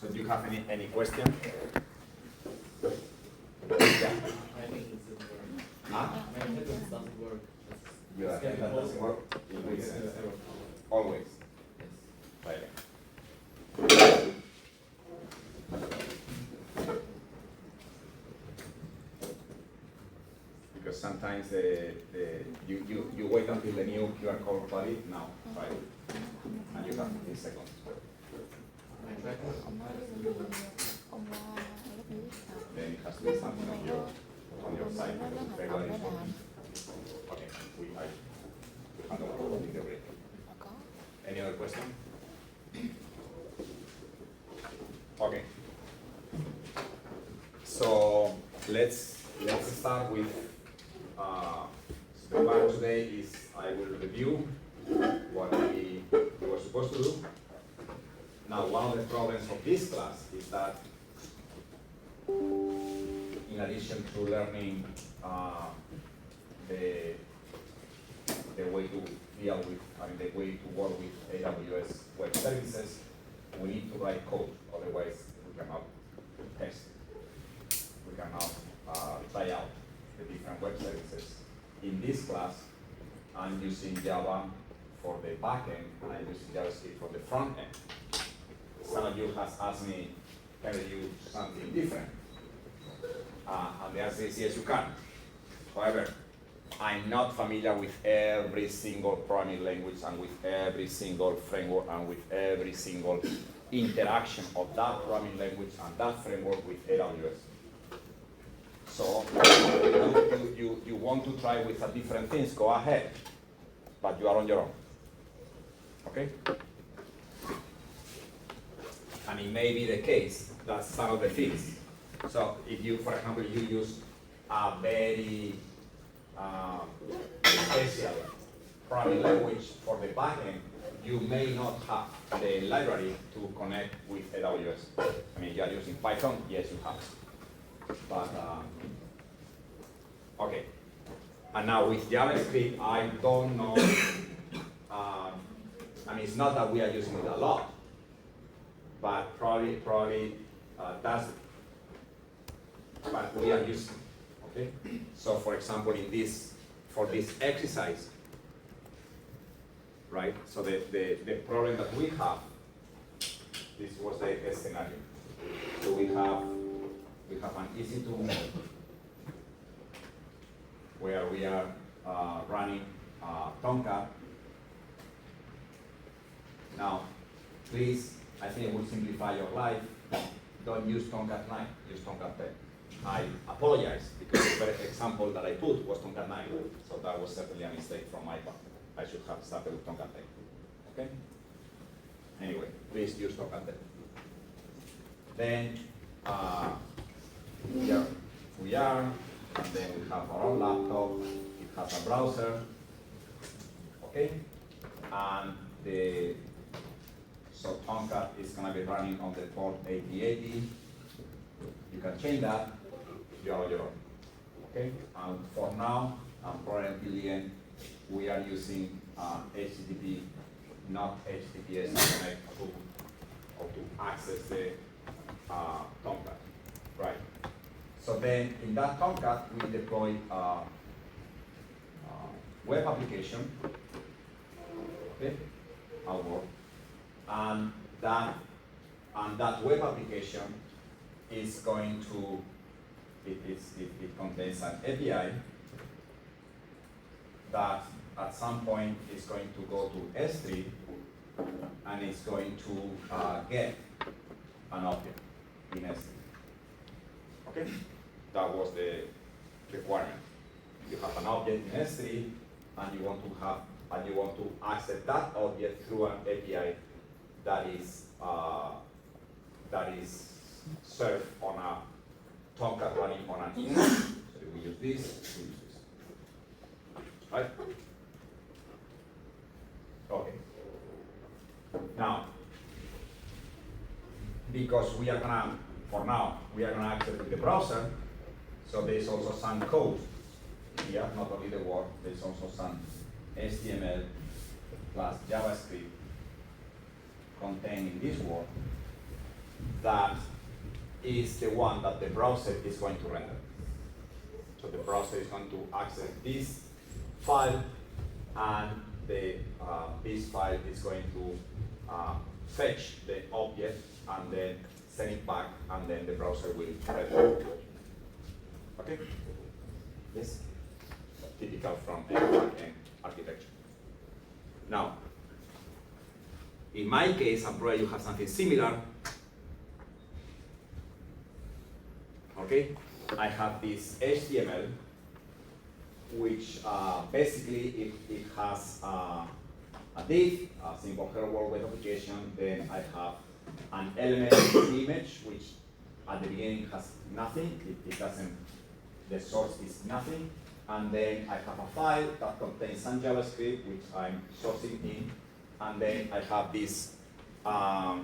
So do you have any question? Yeah. My head doesn't work. Huh? My head doesn't work. Your head doesn't work in which sense? Always. Right. Because sometimes you wait until the new QR code valid now, right? And you have 15 seconds. My tracker. Then it has to be something on your side because regular is working. Okay, we handle the break. Any other question? Okay. So let's start with the plan today is I will review what we were supposed to do. Now one of the problems of this class is that in addition to learning the way to deal with, the way to work with AWS web services, we need to write code, otherwise we cannot test. We cannot try out the different web services. In this class, I'm using Java for the backend, and I'm using JavaScript for the front end. Some of you has asked me, can I use something different? And the answer is yes, you can. However, I'm not familiar with every single programming language and with every single framework and with every single interaction of that programming language and that framework with AWS. So you want to try with a different things, go ahead, but you are on your own. Okay? And it may be the case that some of the things. So if you, for example, you use a very special programming language for the backend, you may not have the library to connect with AWS. You are using Python, yes, you have. But, okay. And now with JavaScript, I don't know, it's not that we are using it a lot, but probably that's, but we are using, okay? So for example, for this exercise, right? So the problem that we have, this was the scenario. So we have an EC2 mode where we are running Tomcat. Now, please, I think it will simplify your life. Don't use Tomcat 9, use Tomcat 10. I apologize because the first example that I put was Tomcat 9, so that was certainly a mistake from my part. I should have started with Tomcat 10. Okay? Anyway, please use Tomcat 10. Then here we are, and then we have our own laptop. It has a browser. Okay? And so Tomcat is going to be running on the port 8080. You can change that. You are on your own. Okay? And for now, and probably until the end, we are using HTTP, not HTTPS to connect to or to access the Tomcat. Right. So then in that Tomcat, we deploy web application. Okay? Our work. And that web application is going to, it contains an API that at some point is going to go to S3 and it's going to get an object in S3. Okay? That was the requirement. You have an object in S3 and you want to access that object through an API that is served on a Tomcat running on an instance. So we use this, we use this. Right? Okay. Now, because we are gonna, for now, we are gonna access with the browser, so there's also some code here, not only the Word, there's also some HTML plus JavaScript contained in this Word. that is the one that the browser is going to render. So the browser is going to access this file, and this file is going to fetch the object and then send it back, and then the browser will render. Okay? Yes? Typical from a front-end architecture. Now, in my case, I'm probably you have something similar. Okay? I have this HTML, which basically it has a div, a simple hello world web application. Then I have an element image, which at the beginning has nothing. It doesn't, the source is nothing. And then I have a file that contains some JavaScript, which I'm sourcing in. And then I have this, well,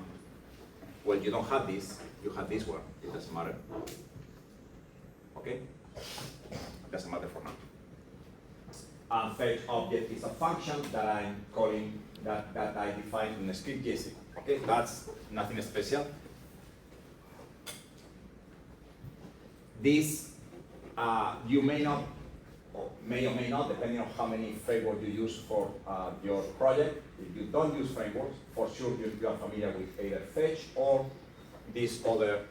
you don't have this, you have this one. It doesn't matter. Okay? It doesn't matter for now. And fetch object is a function that I'm calling, that I define in the script JSON. Okay, that's nothing special. This, you may not, or may not, depending on how many frameworks you use for your project. If you don't use frameworks, for sure you are familiar with either fetch or this other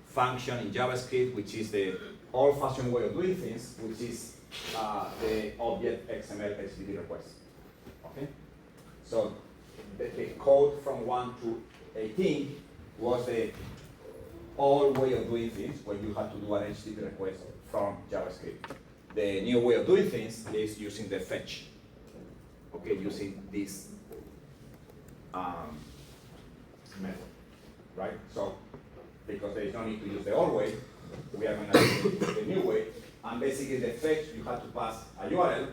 function in JavaScript, which is the old-fashioned way of doing things, which is the object XML HTTP request. Okay? So the code from 1 to 18 was the old way of doing things when you had to do an HTTP request from JavaScript. The new way of doing things is using the fetch. Okay, using this method, right? So, because there is no need to use the old way, we are going to use the new way. And basically the fetch, you have to pass a URL,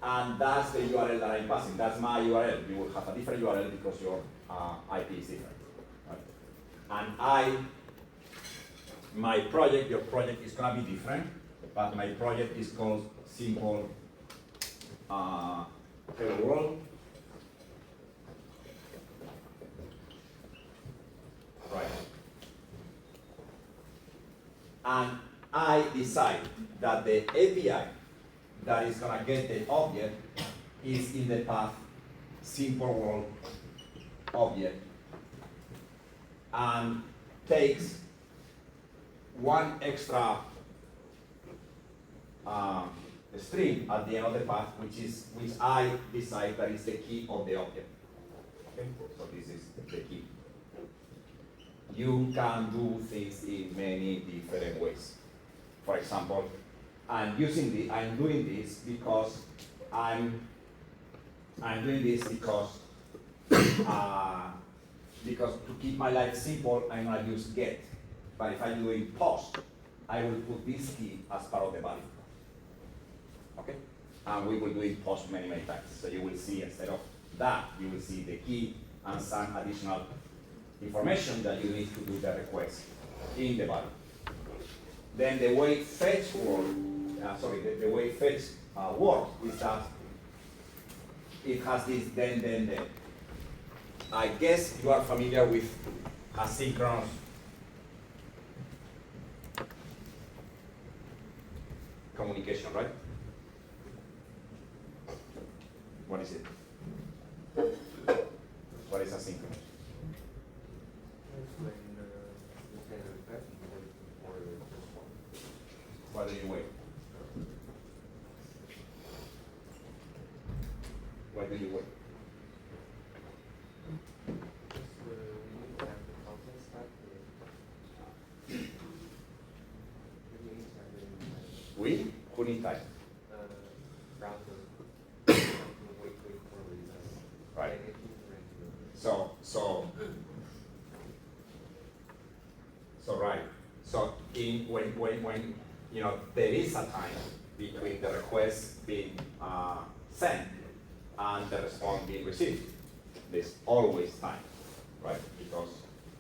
and that's the URL that I'm passing. That's my URL. You will have a different URL because your IP is different. Right? And my project, your project is going to be different, but my project is called simple hello world. Right. And I decide that the API that is going to get the object is in the path simple world object, and takes one extra string at the end of the path, which I decide that is the key of the object. Okay? So this is the key. You can do things in many different ways. For example, I'm doing this because because to keep my life simple, I'm going to use get. But if I'm doing post, I will put this key as part of the body. Okay? And we will do it post many times. So you will see, instead of that, you will see the key and some additional information that you need to do the request in the body. Then the way fetch works is that it has this then. I guess you are familiar with asynchronous communication, right? What is it? What is asynchronous? Why do you wait? Why do you wait? We? Who need time? Right. So right. So when you know there is a time between the request being sent and the response being received. There's always time, right? Because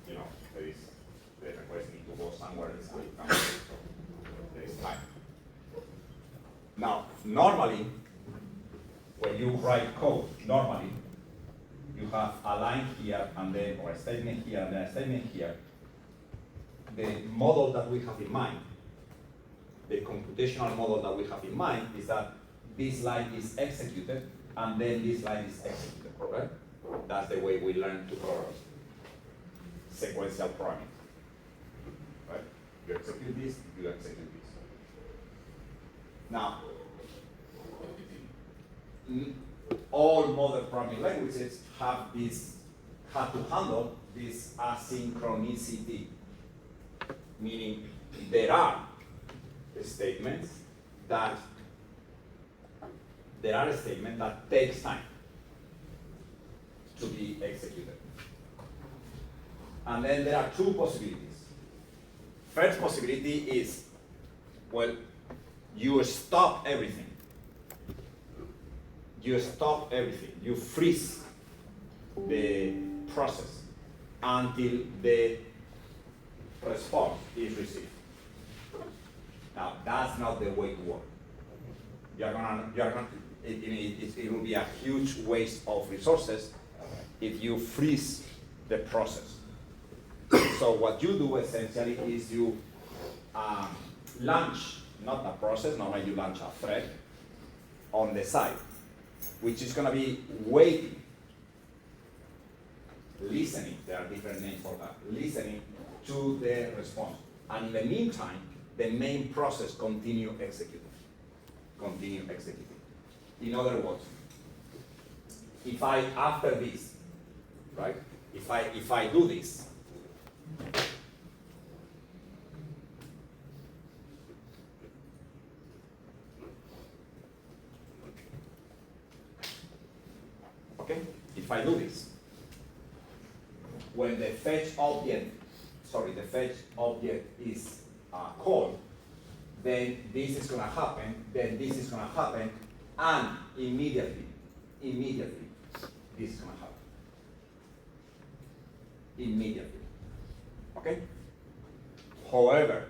you know the request needs to go somewhere and so there is time. Now, normally, when you write code, normally, you you have a line here and then, or a statement here and then a statement here, the model that we have in mind, the computational model that we have in mind is that this line is executed and then this line is executed, correct? That's the way we learn to program sequential programming, right? You execute this, you execute this. Now, all modern programming languages have to handle this asynchronicity, meaning there are statements that takes time to be executed. And then there are two possibilities. First possibility is, well, you stop everything. You stop everything. You freeze the process until the response is received. Now, that's not the way to work. It will be a huge waste of resources if you freeze the process. So what you do essentially is you launch, not a process, normally you launch a thread on the side, which is going to be waiting, listening, there are different names for that, listening to the response. And in the meantime, the main process continue executing. In other words, if I, after this, right, if I do this, okay, if I do this, when the fetch object is called, then this is going to happen, then this is going to happen, and immediately, this is going to happen. Immediately. Okay? However,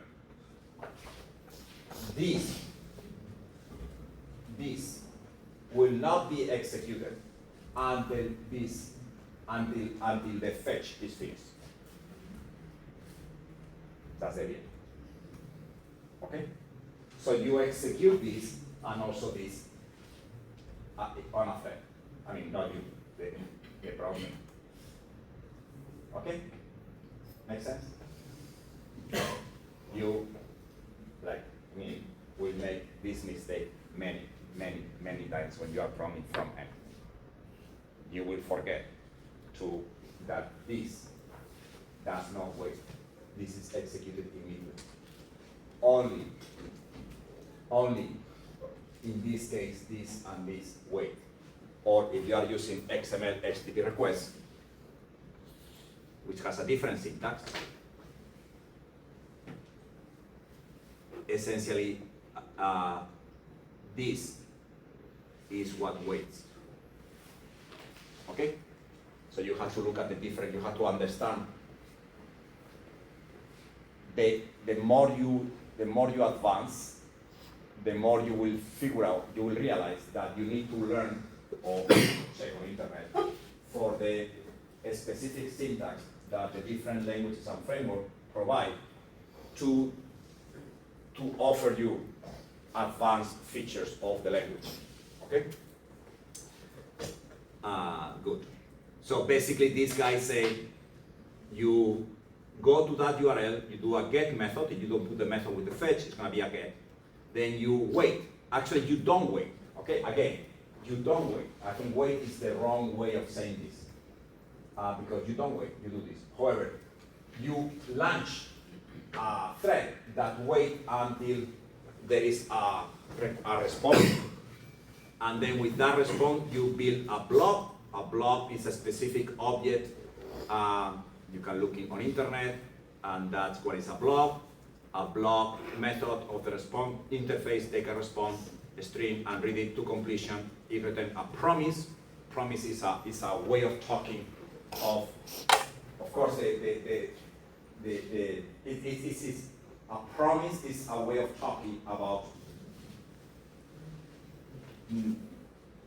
this will not be executed until the fetch is finished. That's the idea. Okay? So you execute this and also this on a thread. I mean, not you, the problem. Okay? Make sense? You, like me, will make this mistake many times when you are programming from end. You will forget that this does not wait. This is executed immediately. Only in this case, this and this wait. Or if you are using XML HTTP request, which has a different syntax, essentially this is what waits. Okay? So you have to look at you have to understand the more you advance, the more you will figure out, you will realize that you need to learn or check on internet for the specific syntax that the different languages and frameworks provide to offer you advanced features of the language. Okay? Good. So basically these guys say you go to that URL, you do a get method. If you don't put the method with the fetch, it's going to be a get. Then you wait. Actually, you don't wait. Okay, again, you don't wait. I think wait is the wrong way of saying this. Because you don't wait, you do this. However, you launch a thread that waits until there is a response. And then with that response, you build a blob. A blob is a specific object. You can look on internet, and that's what is a blob. A blob method of the response interface, take a response string and read it to completion. It returns a promise. Promise is a way of talking of course, a promise is a way of talking about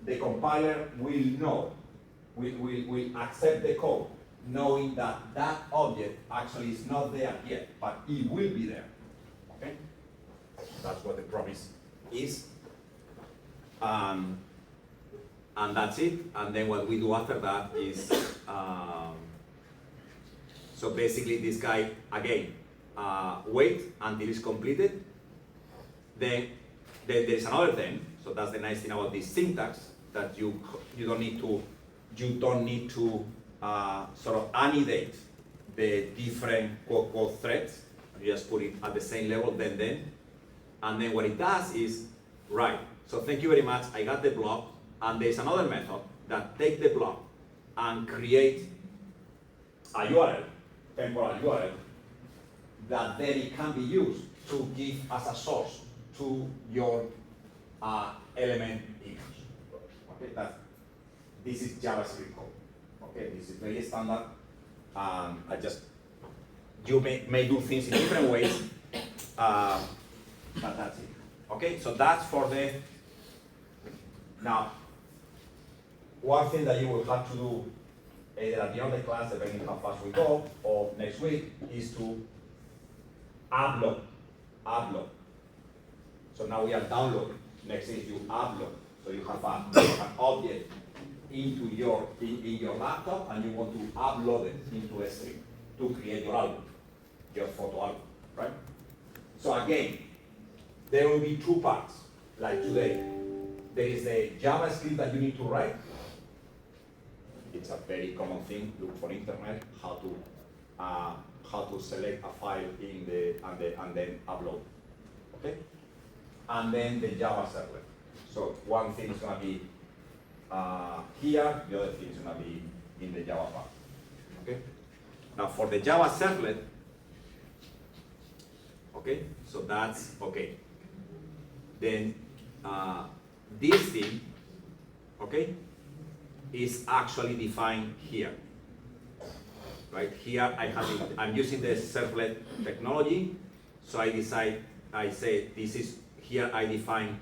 the compiler will will accept the code, knowing that that object actually is not there yet, but it will be there. Okay? That's what the promise is. And that's it. And then what we do after that is, so basically this guy, again, wait until it's completed. Then there is another thing. So that's the nice thing about this syntax, that you don't need to sort of annotate the different quote threads. You just put it at the same level, then. And then what it does is, right, so thank you very much, I got the block, and there's another method that take the block and create a URL, temporal URL, that then it can be used to give as a source to your element image. Okay, this is JavaScript code. Okay, this is very standard. You may do things in different ways, but that's it. Okay, so that's for the. Now, one thing that you will have to do either at the end of the class, depending how fast we go, or next week, is to upload. So now we are downloading. Next is you upload. So you have an object into in your laptop, and you want to upload it into S3 to create your album, your photo album, right? So again, there will be two parts, like today. There is the JavaScript that you need to write. It's a very common thing. Look for internet how to select a file in and then upload. Okay, and then the Java servlet. So one thing is going to be here, the other thing is going to be in the Java part. Okay. Now for the Java servlet. Okay, so that's okay. Then this thing, okay, is actually defined here. Right here, I'm using the servlet technology, so I say this is here. I define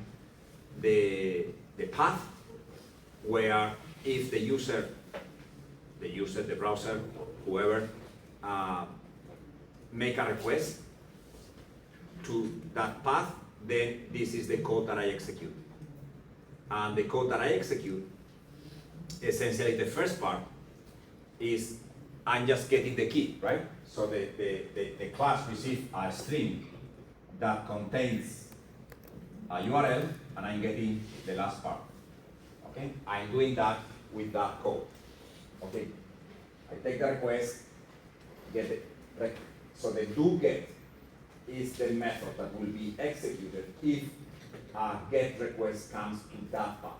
the path where if the browser, whoever, make a request to that path, then this is the code that I execute. And the code that I execute, essentially the first part is I'm just getting the key, right? So the class receives a string that contains a URL, and I'm getting the last part. Okay? I'm doing that with that code. Okay? I take the request, get it. Right? So the do-get is the method that will be executed if a get request comes to that path.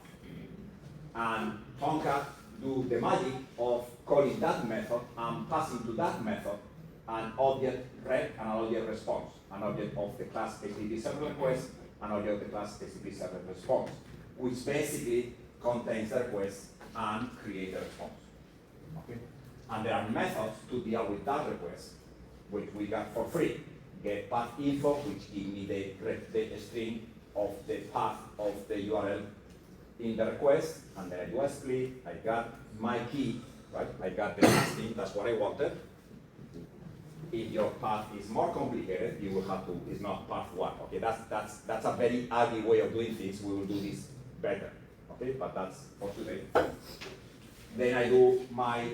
And Tomcat do the magic of calling that method and passing to that method an object read and an object response, an object of the class HTTP server request, an object of the class HTTP server response, which basically contains the request and creates a response. Okay? And there are methods to deal with that request, which we got for free. Get path info, which give me the string of the path of the URL in the request, and then I do a split. I got my key, right? I got the last thing, that's what I wanted. If your path is more complicated, you will have to, it's not path one. Okay, that's a very ugly way of doing things. We will do this better. Okay, but that's for today. Then I do my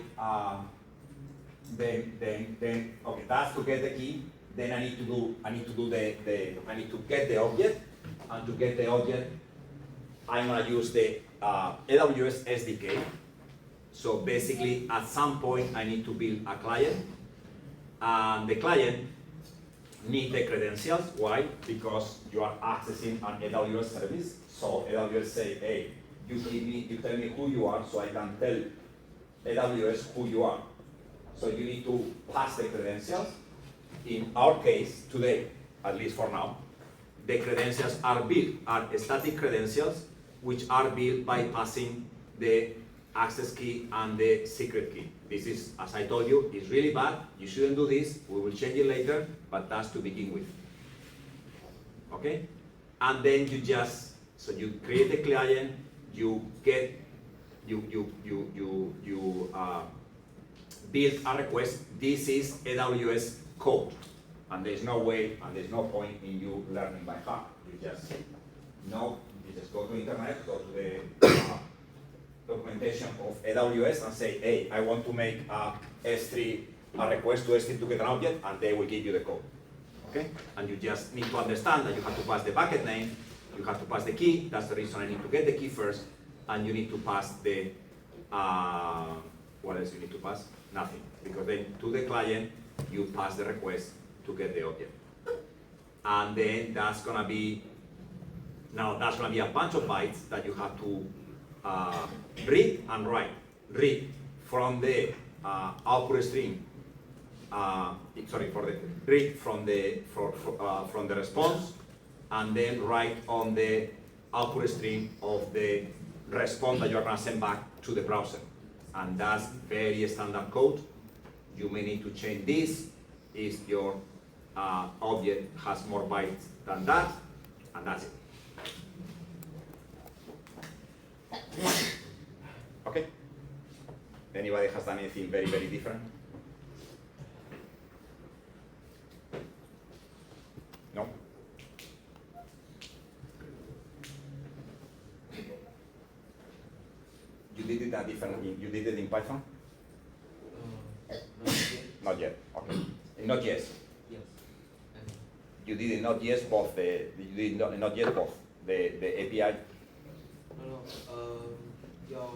then okay, that's to get the key. Then I need to get the object, and to get the object, I'm gonna use the AWS SDK. So basically, at some point, I need to build a client, and the client needs the credentials. Why? Because you are accessing an AWS service. So AWS say, hey, you tell me who you are, so I can tell AWS who you are. So you need to pass the credentials. In our case, today, at least for now, the credentials are static credentials, which are built by passing the access key and the secret key. This is, as I told you, is really bad. You shouldn't do this. We will change it later, but that's to begin with. Okay? And then you create the client, you get build a request. This is AWS code, and there's no way and there's no point in you learning by heart. You just know. You just go to internet, go to the documentation of AWS, and say, hey, I want to make a S3 a request to S3 to get an object, and they will give you the code. Okay? And you just need to understand that you have to pass the bucket name, you have to pass the key. That's the reason I need to get the key first, and you need to pass the what else you need to pass? Nothing, because then to the client you pass the request to get the object, and then that's gonna be a bunch of bytes that you have to read and write. Read from the output stream. Read from the response, and then write on the output stream of the response that you are going to send back to the browser. And that's very standard code. You may need to change this if your object has more bytes than that, and that's it. Okay? Anybody has done anything very, very different? No? You did it that different. You did it in Python? Not yet. Okay. In Node.js. Yes. You did in Node.js both the. You did not in Node.js both the API. No. Your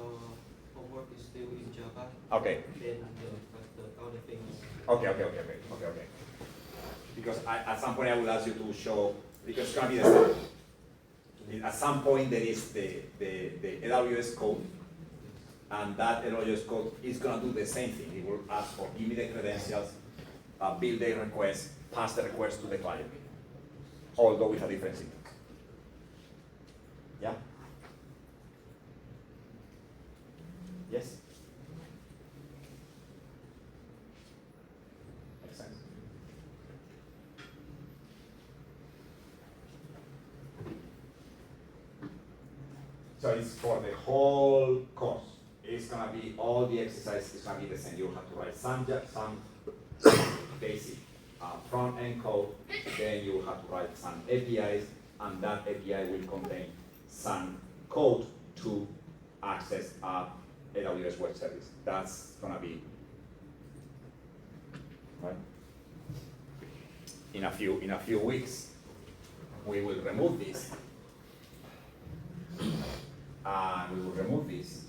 homework is still in Java. Okay. Then the other things. Okay. Because at some point I will ask you to show, because it's going to be the same. At some point there is the AWS code, and that AWS code is going to do the same thing. It will ask for, give me the credentials, build the request, pass the request to the client, although with a different syntax. Yeah? Yes? Makes sense. So it's for the whole course. It's gonna be all the exercise is gonna be the same. You have to write some basic front end code. Then you have to write some APIs, and that API will contain some code to access AWS Web Service. That's gonna be right. In a few weeks, we will remove this. And we will remove this,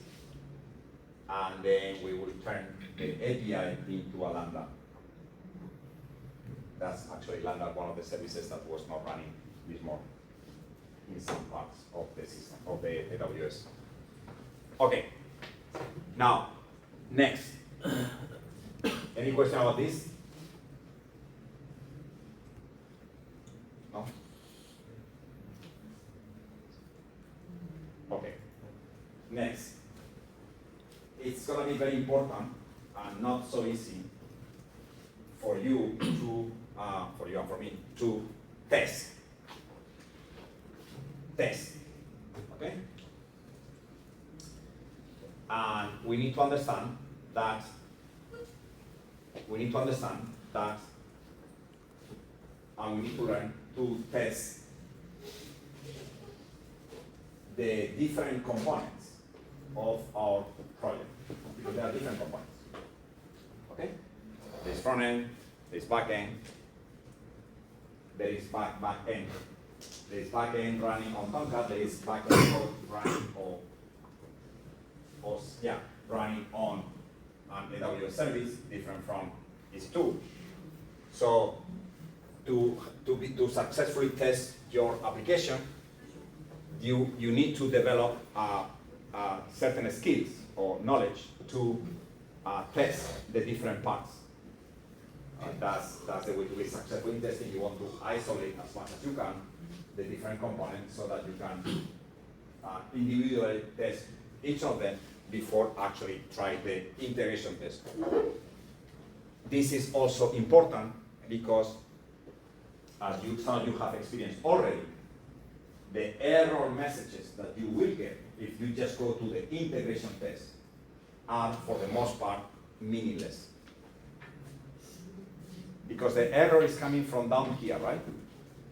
and then we will turn the API into a Lambda. That's actually Lambda, one of the services that was not running this morning in some parts of the system, of the AWS. Okay, now, next. Any question about this? No? Okay. Next, it's going to be very important and not so easy for you to, for you and for me, to test. Okay? And we need to understand that, and we need to learn to test the different components of our project, because there are different components. Okay? There's front end, there's back end, there is back end. There's back end running on Tomcat, there is back end code running running on an AWS service, different from EC2. So to successfully test your application, you need to develop certain skills or knowledge to test the different parts. That's the way to be successful in testing. You want to isolate as much as you can the different components so that you can individually test each of them before actually trying the integration test. This is also important because, as some of you have experienced already, the error messages that you will get if you just go to the integration test, are for the most part meaningless. Because the error is coming from down here, right?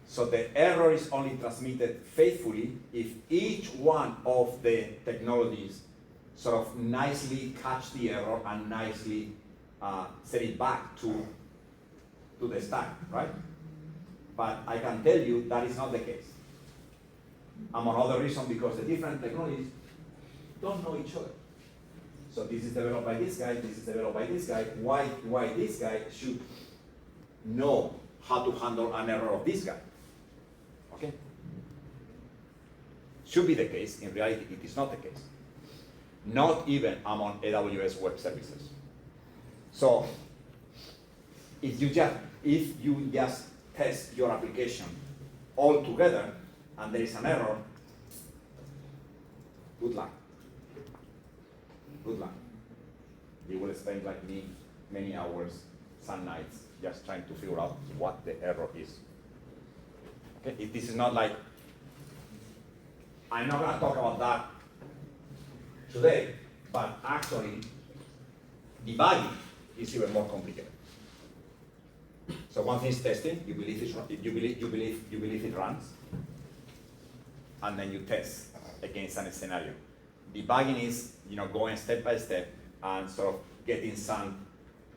So the error is only transmitted faithfully if each one of the technologies sort of nicely catch the error and nicely set it back to the stack, right? But I can tell you that is not the case. Among other reasons, because the different technologies don't know each other. So this is developed by this guy, this is developed by this guy. Why this guy should know how to handle an error of this guy? Okay? Should be the case. In reality, it is not the case. Not even among AWS Web Services. So if you just test your application all together and there is an error, good luck. Good luck. You will spend, like me, many hours, some nights, just trying to figure out what the error is. Okay? This is not like, I'm not going to talk about that today, but actually, debugging is even more complicated. So one thing is testing. You believe it runs, and then you test against a scenario. Debugging is going step by step and sort of getting some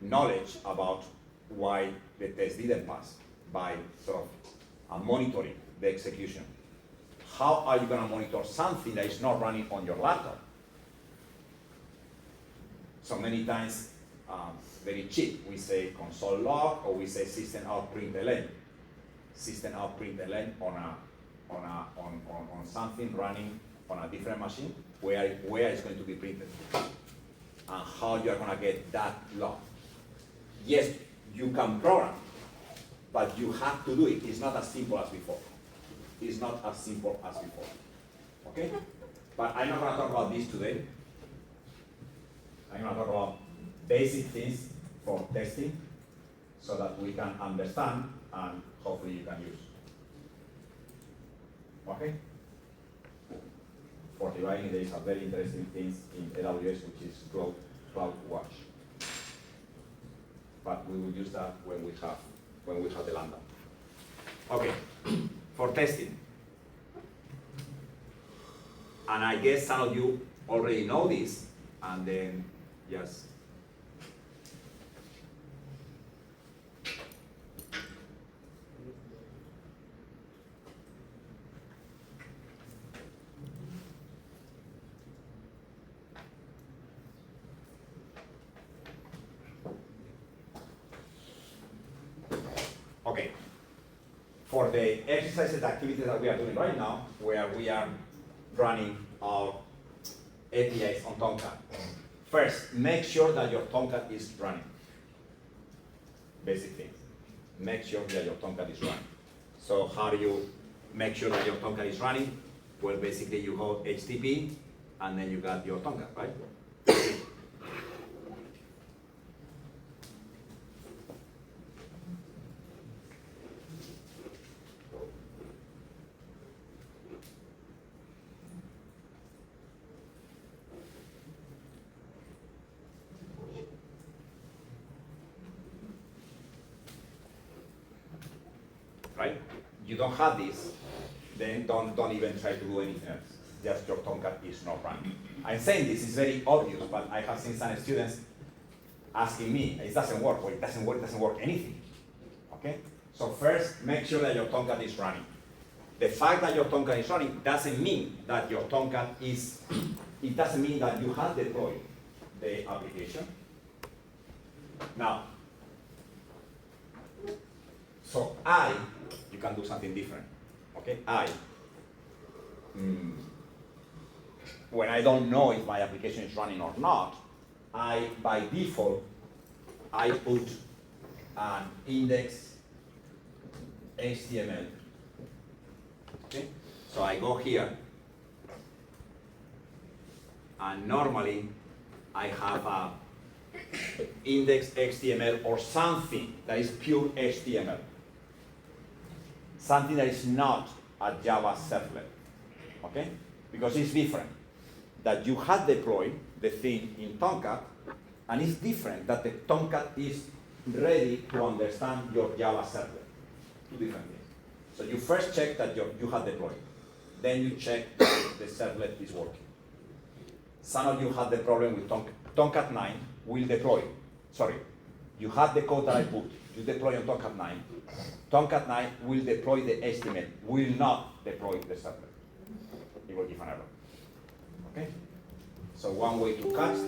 knowledge about why the test didn't pass by sort of monitoring the execution. How are you going to monitor something that is not running on your laptop? So many times, very cheap, we say console log or we say system out println. System out println on something running on a different machine where it's going to be printed and how you are going to get that log. Yes, you can program, but you have to do it. It's not as simple as before. It's not as simple as before. Okay? But I'm not going to talk about this today. I'm going to talk about basic things for testing so that we can understand and hopefully you can use. Okay? For debugging, there is a very interesting thing in AWS which is CloudWatch. But we will use that when we have the Lambda. Okay, for testing. And I guess some of you already know this, and then yes. Okay, for the exercises activities that we are doing right now, where we are running our APIs on Tomcat, first, make sure that your Tomcat is running. Basic things. Make sure that your Tomcat is running. So how do you make sure that your Tomcat is running? Well, basically you go HTTP, and then you got your Tomcat, right? Right? You don't have this, then don't even try to do anything else. Just your Tomcat is not running. I'm saying this is very obvious, but I have seen some students asking me, it doesn't work, or it doesn't work anything. Okay? So first, make sure that your Tomcat is running. The fact that your Tomcat is running doesn't mean that your Tomcat is, it doesn't mean that you have deployed the application. Now, so you can do something different, okay? When I don't know if my application is running or not, by default, I put an index HTML, okay? So I go here, and normally I have a index HTML or something that is pure HTML. Something that is not a Java servlet, okay? Because it's different. that you had deployed the thing in Tomcat, and it's different that the Tomcat is ready to understand your Java servlet. Two different things. So you first check that you had deployed. Then you check that the servlet is working. Some of you had the problem with Tomcat. Tomcat 9 will deploy. Sorry, you had the code that I put. You deploy on Tomcat 9. Tomcat 9 will deploy the HTML, will not deploy the servlet. It will give an error. Okay? So one way to catch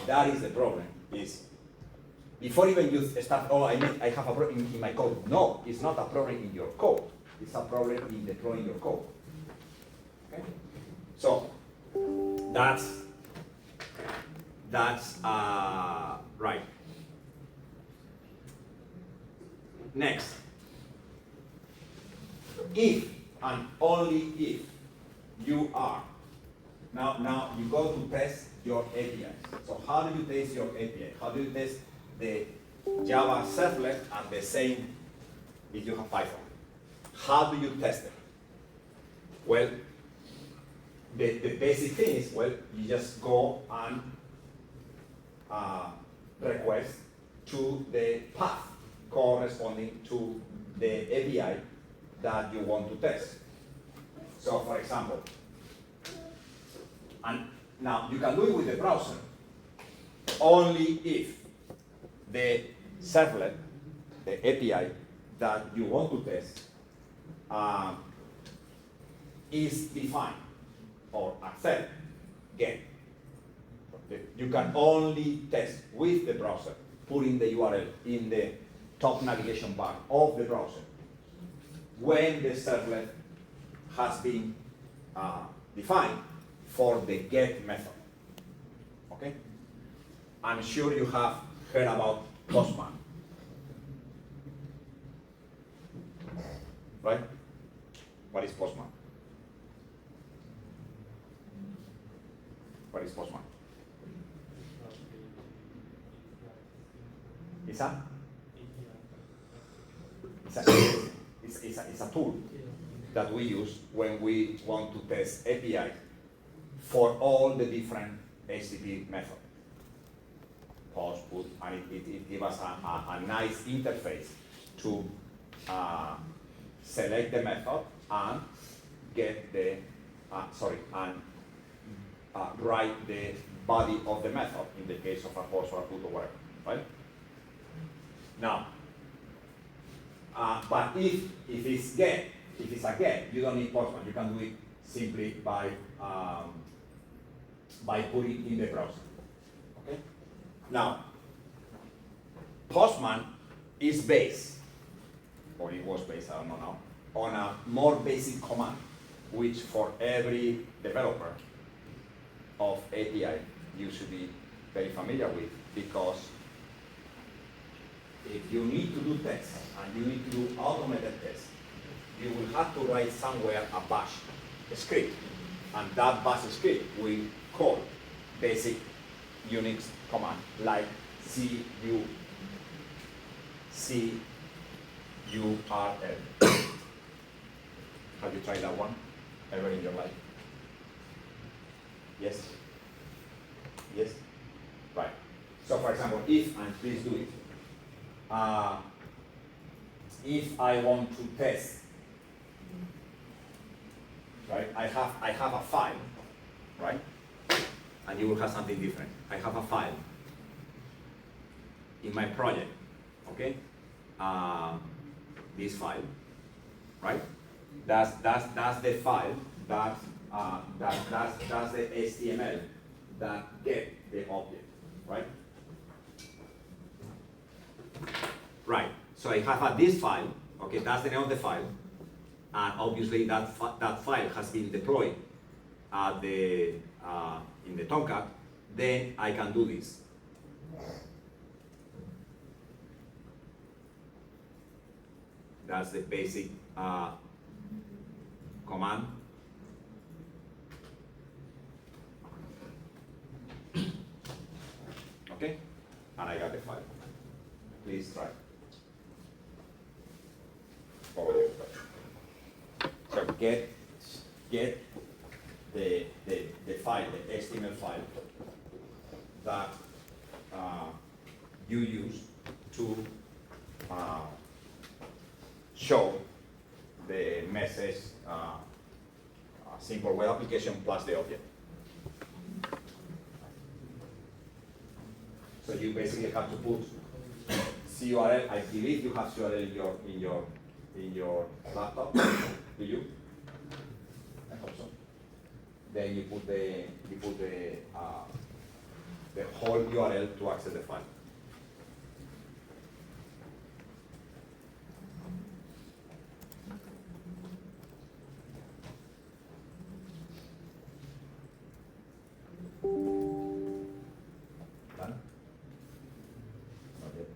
that is the problem, is before even you start, oh, I have a problem in my code. No, it's not a problem in your code. It's a problem in deploying your code. Okay? So that's right. Next, if and only if you are, now you go to test your API. So how do you test your API? How do you test the Java servlet and the same if you have Python? How do you test it? Well, the basic thing is, well, you just go and request to the path corresponding to the API that you want to test. So for example, and now you can do it with the browser only if the servlet, the API that you want to test is defined or accept get. You can only test with the browser, putting the URL in the top navigation bar of the browser when the servlet has been defined for the get method. Okay? I'm sure you have heard about Postman. Right? What is Postman? What is Postman? It's a tool that we use when we want to test API for all the different HTTP methods. Post, put, and it gives us a nice interface to select the method and get the, write the body of the method in the case of a post or a put or whatever, right? Now, but if it's a get, you don't need Postman. You can do it simply by putting in the browser. Okay. Now, Postman is based, or it was based, I don't know now, on a more basic command, which for every developer of API you should be very familiar with, because if you need to do tests and you need to do automated tests, you will have to write somewhere a bash script, and that bash script will call basic Unix command like curl. Have you tried that one ever in your life? Yes? Yes? Right. So for example, if, and please do it, if I want to test, right, I have a file, right? And you will have something different. I have a file in my project, okay? This file, right? That's the file that's the HTML that get the object, right? Right. So I have this file. Okay, that's the name of the file, and obviously that file has been deployed at the in the Tomcat. Then I can do this. That's the basic command. Okay, and I got the file. Please try. So get the file, the HTML file that you use to show the message simple web application plus the object. So you basically have to put CURL. I believe you have CURL in your laptop. Do you? I hope so. Then you put the whole URL to access the file. Done? Not yet.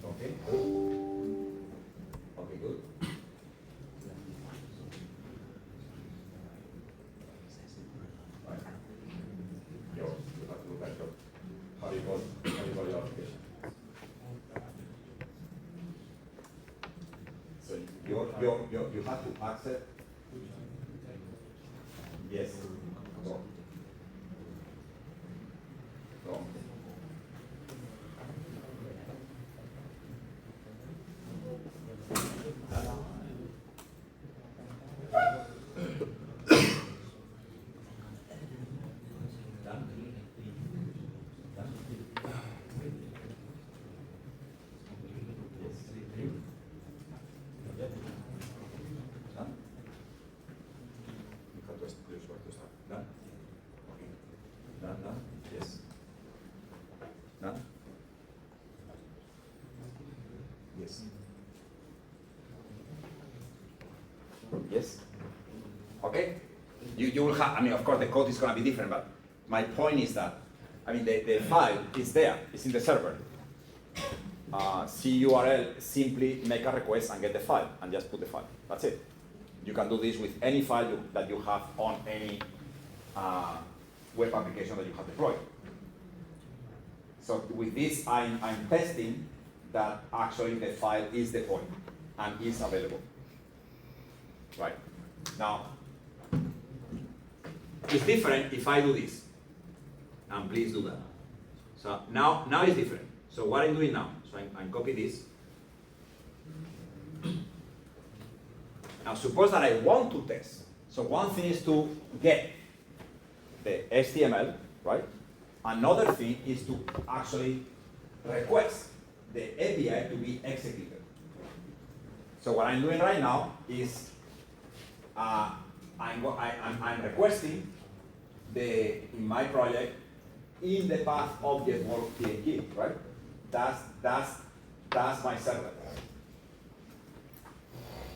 Okay. Okay, good. Right. You have to look at how do you call your application? So you have to access. Yes. Go. Go. Done? Yes. Done? Yes. Yes? Okay? You will have, I mean, of course, the code is going to be different, but my point is that, I mean, the file is there, it's in the server. CURL, simply make a request and get the file, and just put the file. That's it. You can do this with any file that you have on any web application that you have deployed. So with this, I'm testing that actually the file is deployed and is available. Right? Now, it's different if I do this. And please do that. So now it's different. So what I'm doing now, so I'm copy this. Now suppose that I want to test. So one thing is to get the HTML, right? Another thing is to actually request the API to be executed. So what I'm doing right now is I'm requesting in my project in the path object work PNG, right? That's my server.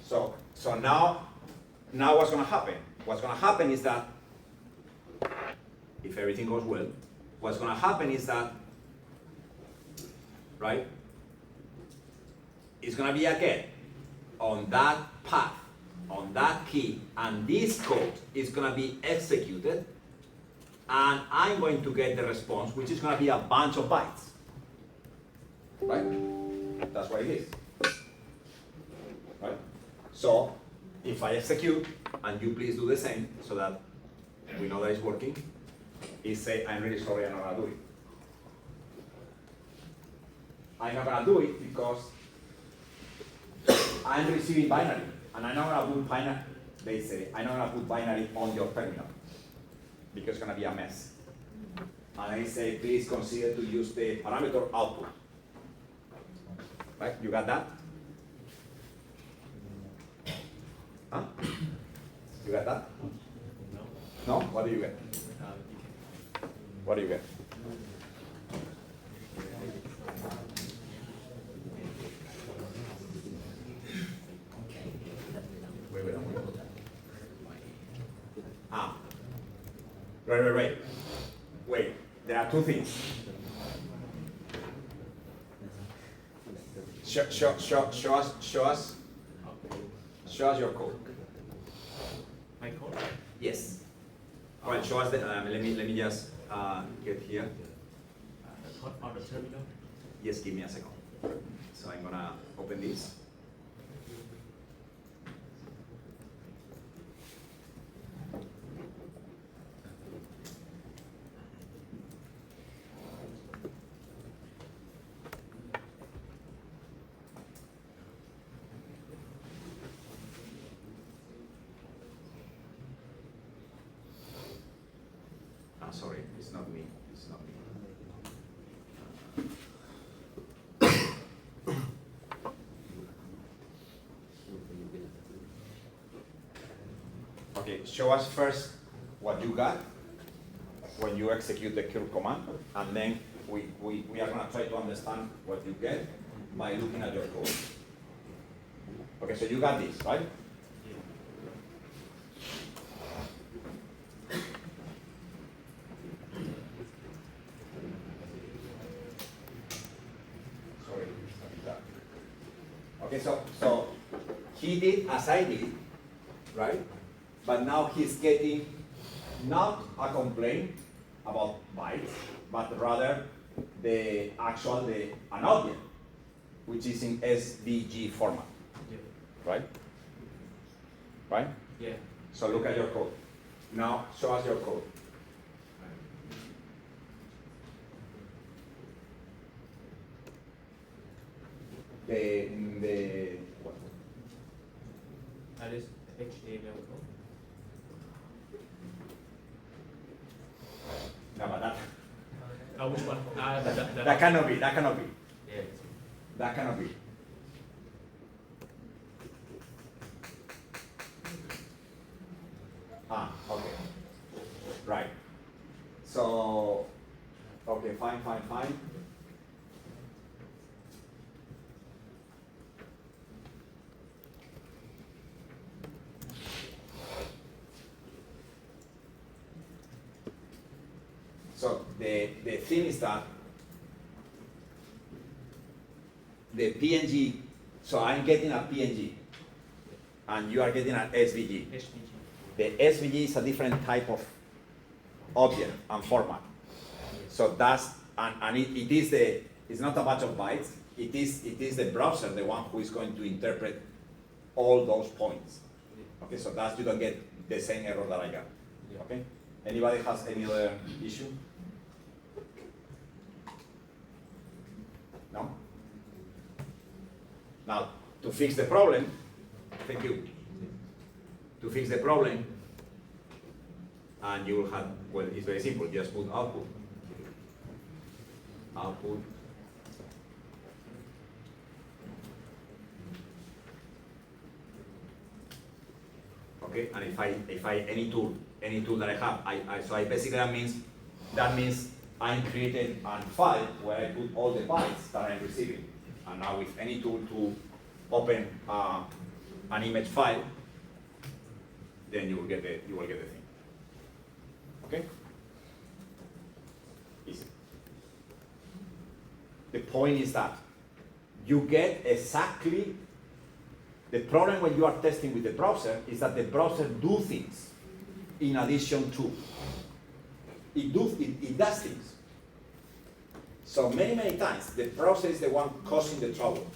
So now what's going to happen? What's going to happen is that if everything goes well, what's going to happen is that, right? It's going to be a get on that path, on that key, and this code is going to be executed, and I'm going to get the response, which is going to be a bunch of bytes. Right? That's what it is. Right? So if I execute, and you please do the same, so that we know that it's working, is say, I'm really sorry, I'm not going to do it. I'm not going to do it because I'm receiving binary, and I'm not going to put binary, they say, I'm not going to put binary on your terminal, because it's going to be a mess. And I say, please consider to use the parameter output. Right, you got that? Huh? You got that? No? What do you get? What do you get? Wait. Right. Wait, there are two things. Show us your code. My code? Yes. All right, show us the, let me just get here. On the terminal? Just give me a second. So I'm gonna open this. I'm sorry, it's not me. It's not me. Okay, show us first what you got when you execute the curl command, and then we are gonna try to understand what you get by looking at your code. Okay, so you got this, right? Sorry, okay, so he did as I did, right? But now he's getting not a complaint about bytes, but rather an object, which is in SVG format, Yeah. right? Right? Yeah. So look at your code. Now show us your code. What? That is HTML code. No, but Which one? that cannot be. Yeah. That cannot be. Okay. Right. So, okay, fine. So the thing is that the PNG, so I'm getting a PNG and you are getting an SVG. HTML. The SVG is a different type of object and format. So that's, and it is it's not a bunch of bytes, it is the browser, the one who is going to interpret all those points. Okay, so that's, you don't get the same error that I got. Okay? Anybody has any other issue? No? Now, to fix the problem, thank you. To fix the problem, and you will have, well, it's very simple, just put output. Output. Okay, and if I any tool that I have, so I basically that means I'm creating a file where I put all the bytes that I'm receiving. And now with any tool to open an image file, then you will get the thing. Okay? Easy. The point is that you get exactly the problem when you are testing with the browser is that the browser do things in addition to. It does things. So many times the browser is the one causing the trouble.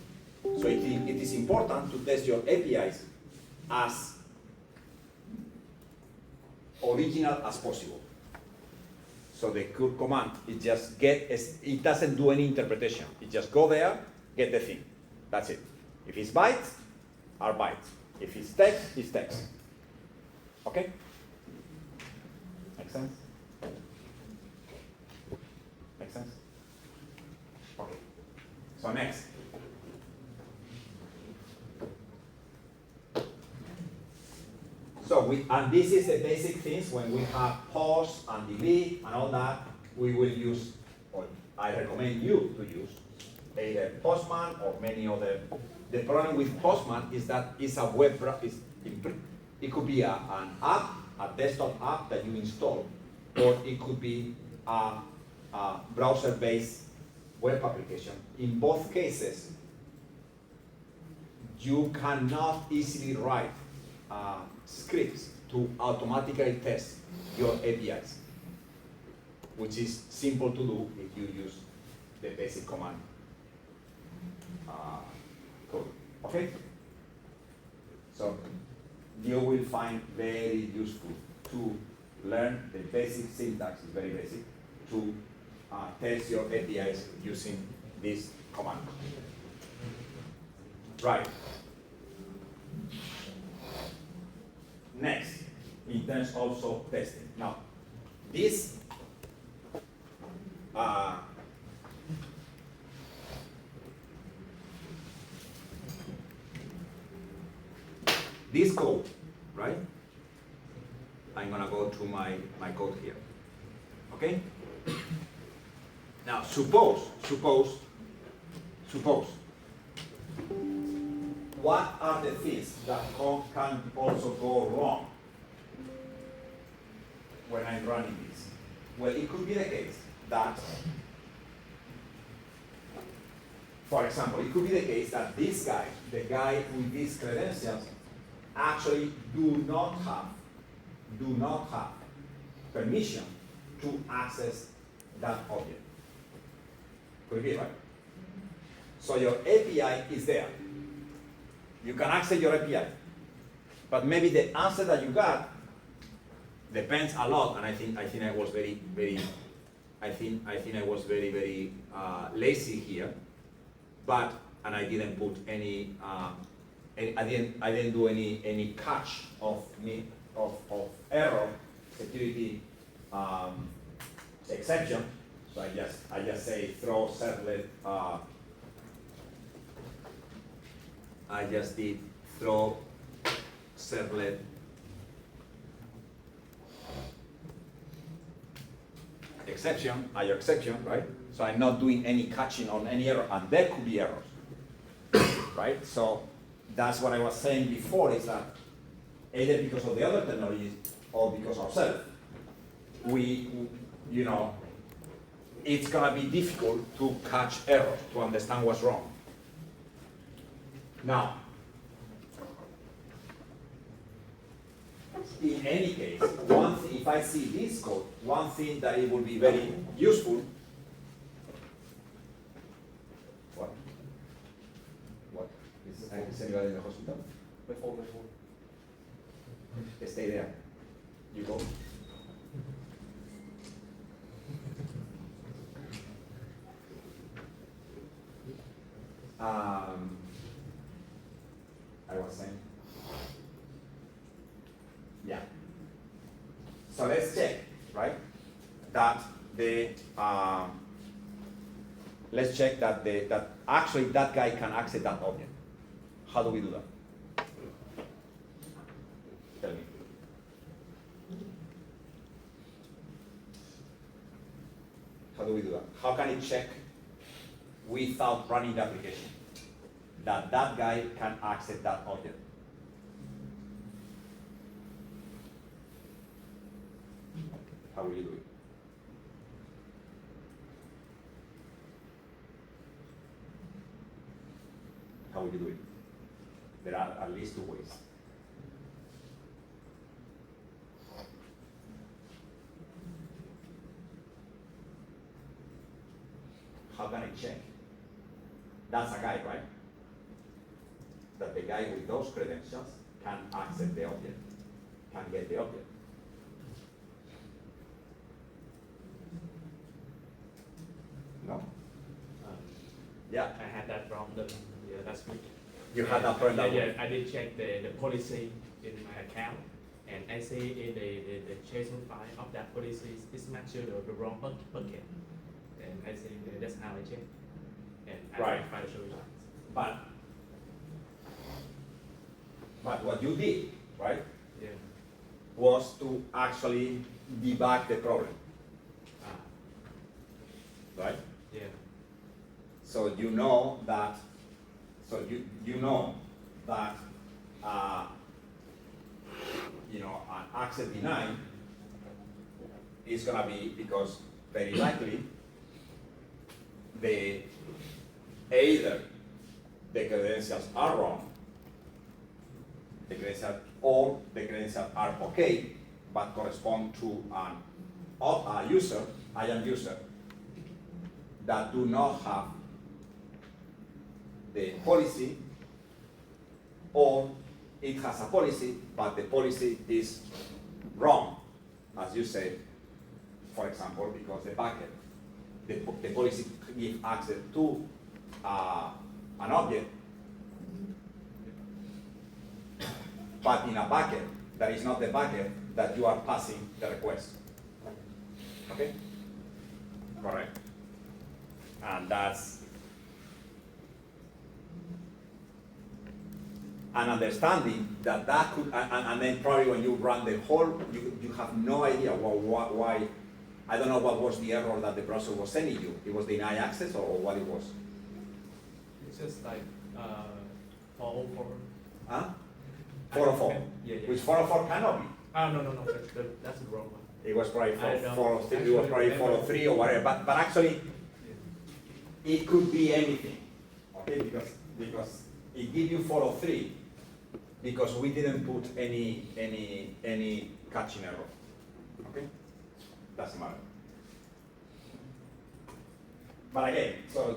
So it is important to test your APIs as original as possible. So the curl command, it doesn't do any interpretation. It just go there, get the thing. That's it. If it's bytes, are bytes. If it's text, it's text. Okay? Make sense? Make sense? Okay. So next. So and this is the basic things when we have pause and delete and all that, we will use, or I recommend you to use, either Postman or many other. The problem with Postman is that it's a web, it could be an app, a desktop app that you install, or it could be a browser-based web application. In both cases, you cannot easily write scripts to automatically test your APIs, which is simple to do if you use the basic command code. Okay? So you will find very useful to learn the basic syntax, is very basic, to test your APIs using this command. Right. Next, in terms also testing. Now, this this code, right? I'm gonna go to my code here. Okay? Now suppose, what are the things that can also go wrong when I'm running this? Well, it could be the case that, for example, it could be the case that this guy, the guy with these credentials, actually do not have permission to access that object. Could be, right? So your API is there. You can access your API. But maybe the answer that you got depends a lot, and I think I was very lazy here, and I didn't put any I didn't do any catch of error security exception. So I just say throw servlet. I just did throw servlet exception, IO exception, right? So I'm not doing any catching on any error, and there could be errors, right? So that's what I was saying before, is that either because of the other technologies or because of ourselves, it's gonna be difficult to catch errors, to understand what's wrong. Now, in any case, one thing, if I see this code, one thing that it will be very useful. What? Is anybody in the hospital? My phone. Stay there. You go. I was saying. Yeah. So let's check, right? That let's check that that actually that guy can access that object. How do we do that? Tell me. How do we do that? How can it check without running the application that that guy can access that object? How will you do it? How will you do it? There are at least two ways. How can I check? That's a guy, right? That the guy with those credentials can access the object, can get the object. No? Yeah. I had that problem. Yeah, that's good. You had that problem? Yeah, I did check the policy in my account, and I see in the JSON file of that policy is matching the wrong bucket. And I think that's how I check. And I Right. find the solution. But what you did, right, Yeah. was to actually debug the problem, right? Yeah. So you know that. So you know that. An access denied is gonna be because very likely either the credentials are wrong the credentials, all the credentials are okay, but correspond to a user, IAM user, that do not have the policy, or it has a policy, but the policy is wrong, as you said, for example, because the bucket, the policy gives access to an object, but in a bucket that is not the bucket that you are passing the request. Okay? Correct. And that's an understanding that could, and then probably when you run the whole, you have no idea why, I don't know what was the error that the browser was sending you. It was deny access or what it was? It's just like 404. Huh? 404. Yeah, yeah. Which 404 cannot be. No, that's the wrong one. It was probably I don't 403, it was probably 403 or whatever, but actually, it could be anything, okay, because it gives you 403, because we didn't put any catching error, okay? Doesn't matter. But again, so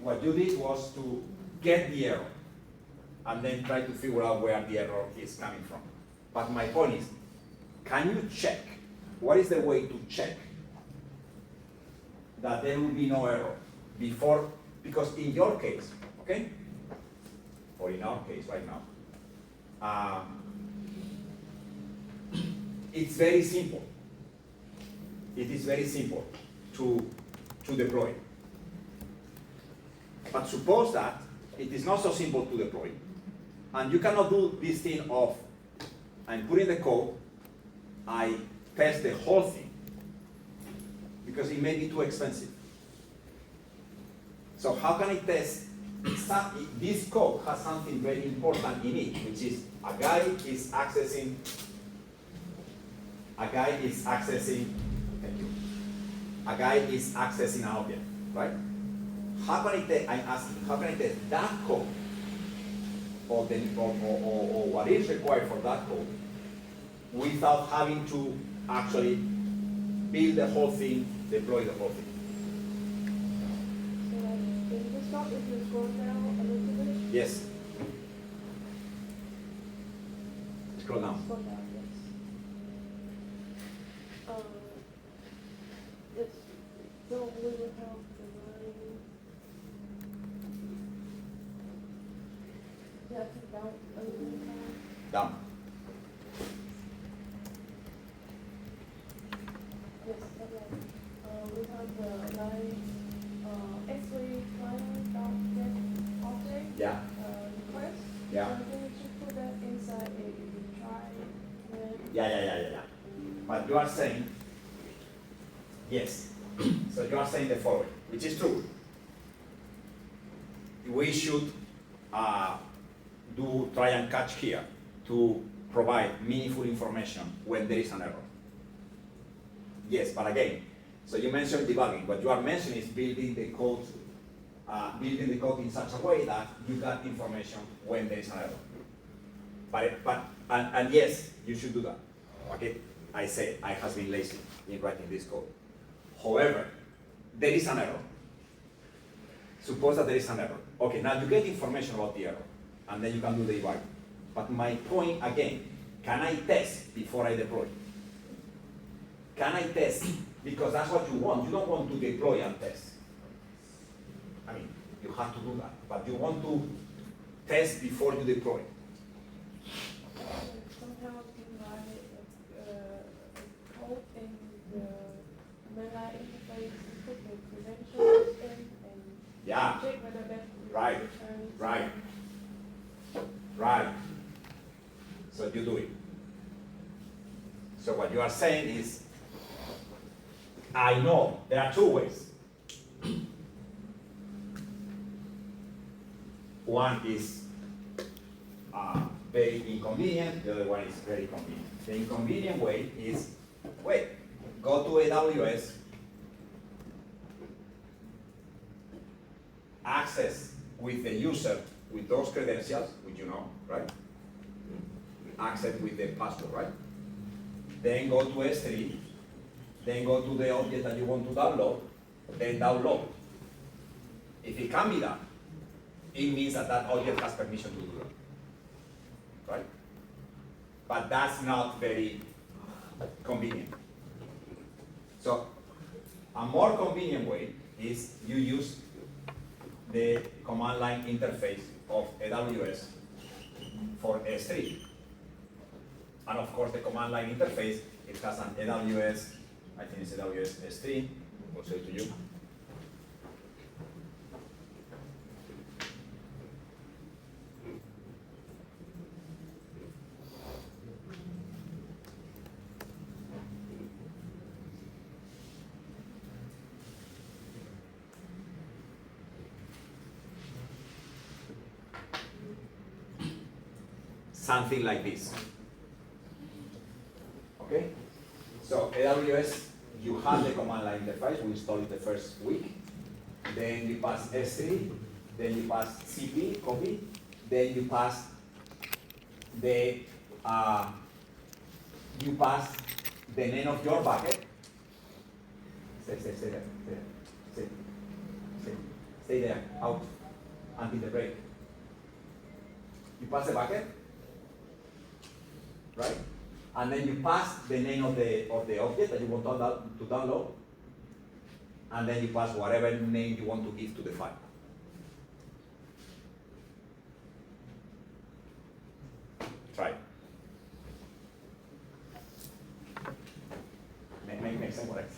what you did was to get the error, and then try to figure out where the error is coming from. But my point is, can you check? What is the way to check that there will be no error before, because in your case, okay? Or in our case right now, it's very simple. It is very simple to deploy. But suppose that it is not so simple to deploy, and you cannot do this thing of, I'm putting the code, I test the whole thing, because it may be too expensive. So how can I test? This code has something very important in it, which is a guy is accessing, thank you, a guy is accessing an object, right? How can I test, I'm asking, how can I test that code, or what is required for that code, without having to actually build the whole thing, deploy the whole thing? So in this stop, if you scroll down a little bit. Yes. Scroll down. Scroll down, yes. Yes. So we will have the line. Yeah, down a little bit. Down. Yes, that line. We have the line, X-ray client dot object. Yeah. Request. Yeah. And then we should put that inside a try. Yeah. But you are saying, yes. So you are saying the following, which is true. We should do try and catch here to provide meaningful information when there is an error. Yes, but again, so you mentioned debugging. What you are mentioning is building the code in such a way that you get information when there is an error. But yes, you should do that. Okay, I say I have been lazy in writing this code. However, there is an error. Suppose that there is an error. Okay, now you get information about the error, and then you can do the debug. But my point again, can I test before I deploy? Can I test? Because that's what you want. You don't want to deploy and test. I mean, you have to do that, but you want to test before you deploy. Somehow divide code in the Mela interface, put the credentials in and Yeah. check whether that Right. returns. Right. So you do it. So what you are saying is, I know there are two ways. One is very inconvenient, the other one is very convenient. The inconvenient way is, wait, go to AWS, access with the user with those credentials, which you know, right? access with the password, right? Then go to S3, then go to the object that you want to download, then download. If it can be done, it means that that object has permission to do that, right? But that's not very convenient. So a more convenient way is you use the command line interface of AWS for S3. And of course the command line interface, it has an AWS, I think it's AWS S3, I'll show it to you. Something like this. Okay? So AWS, you have the command line interface, we installed it the first week. Then you pass S3, then you pass CP, copy, then you pass the name of your bucket. Stay there, stay there, out, until the break. You pass the bucket, right? And then you pass the name of the object that you want to download, and then you pass whatever name you want to give to the file. Try it. Make sense, correct?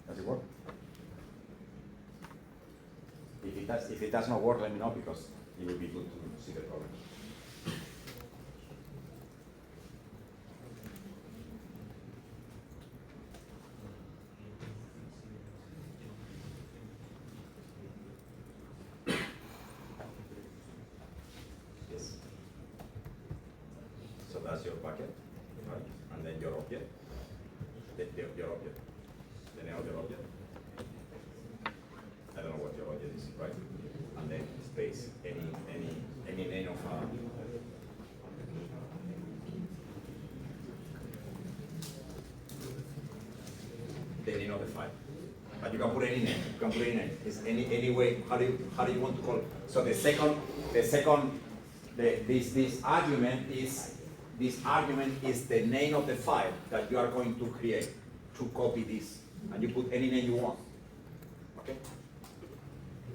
Does it work? If it does not work, let me know, because it will be good to see the problem. Yes. So that's your bucket, right? And then your object, your object. The name of your object. I don't know what your object is, right? And then space any name of the name of the file. But you can put any name. You can put any name. It's any way. How do you want to call it? So this argument is the name of the file that you are going to create to copy this. And you put any name you want. Okay?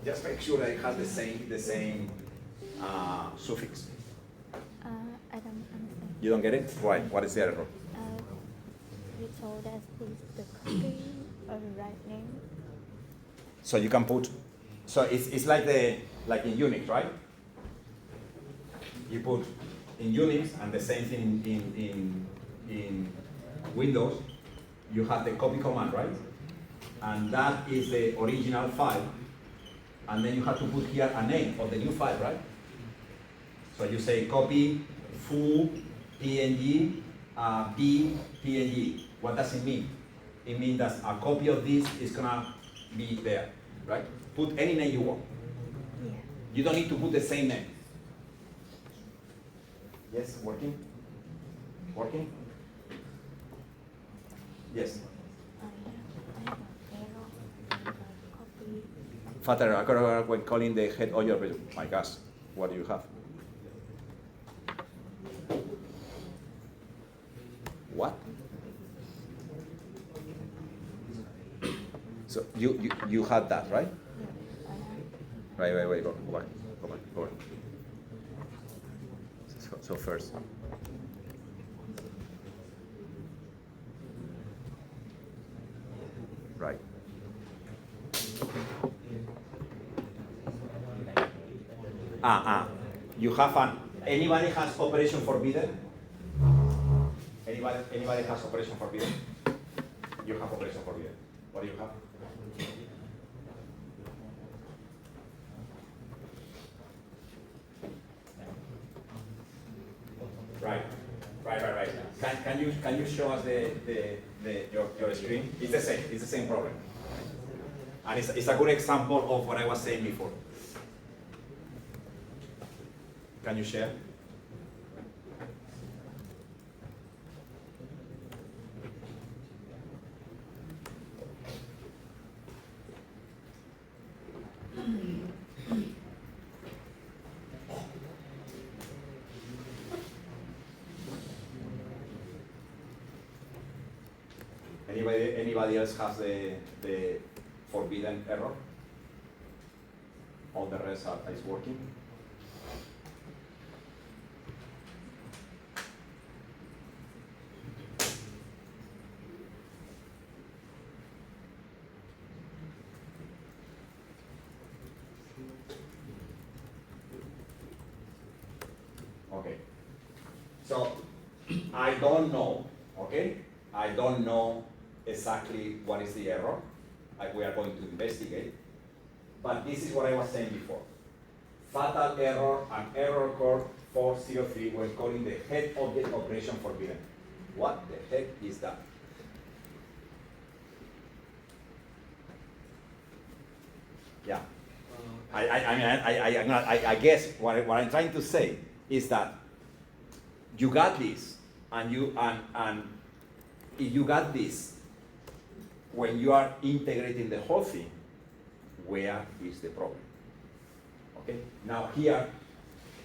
Just make sure that it has the same suffix. I don't understand. You don't get it? Why? What is the error? You told us put the copy or the right name. So you can put. So it's like in Unix, right? You put in Unix, and the same thing in Windows. You have the copy command, right? And that is the original file. And then you have to put here a name of the new file, right? So you say copy foo png b png. What does it mean? It means that a copy of this is gonna be there, right? Put any name you want. Yeah. You don't need to put the same name. Yes, working? Working? Yes. I have an error. Copy. Father, when calling the head of your, my gosh, what do you have? What? So you had that, right? Yeah, I have. Wait, go back. So first. Right. You have anybody has operation forbidden? Anybody has operation forbidden? You have operation forbidden. What do you have? Right. Can you show us your screen? It's the same problem. And it's a good example of what I was saying before. Can you share? Anybody else has the forbidden error? All the rest is working. Okay. So I don't know, okay? I don't know exactly what is the error. We are going to investigate. But this is what I was saying before. Fatal error and error code 403 when calling the head object operation forbidden. What the heck is that? Yeah. I guess what I'm trying to say is that you got this, and if you got this, when you are integrating the whole thing, where is the problem? Okay. Now here,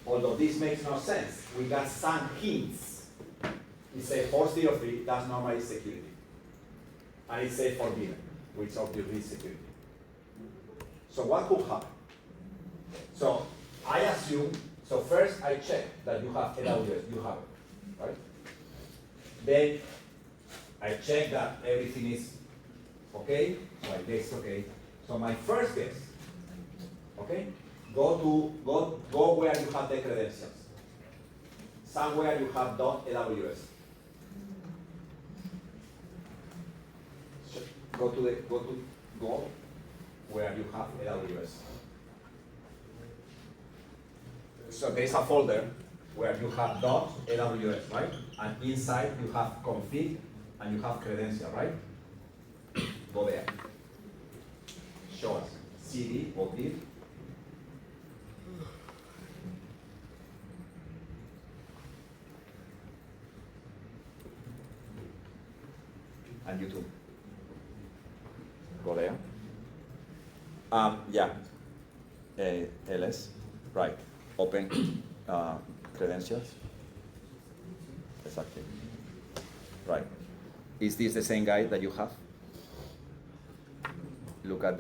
although this makes no sense, we got some hints. It says 403, that's normally security, and it says forbidden, which obviously is security. So what could happen? So I assume, so first I check that you have AWS, you have it, right? Then I check that everything is okay, so I guess okay. So my first guess, okay, go where you have the credentials. Somewhere you have .aws. Go where you have AWS. So there is a folder where you have .aws, right? And inside you have config and you have credential, right? Go there. Show us. CD or div. And YouTube. Go there. Yeah. LS. Right. Open credentials. Exactly. Right. Is this the same guy that you have? Look at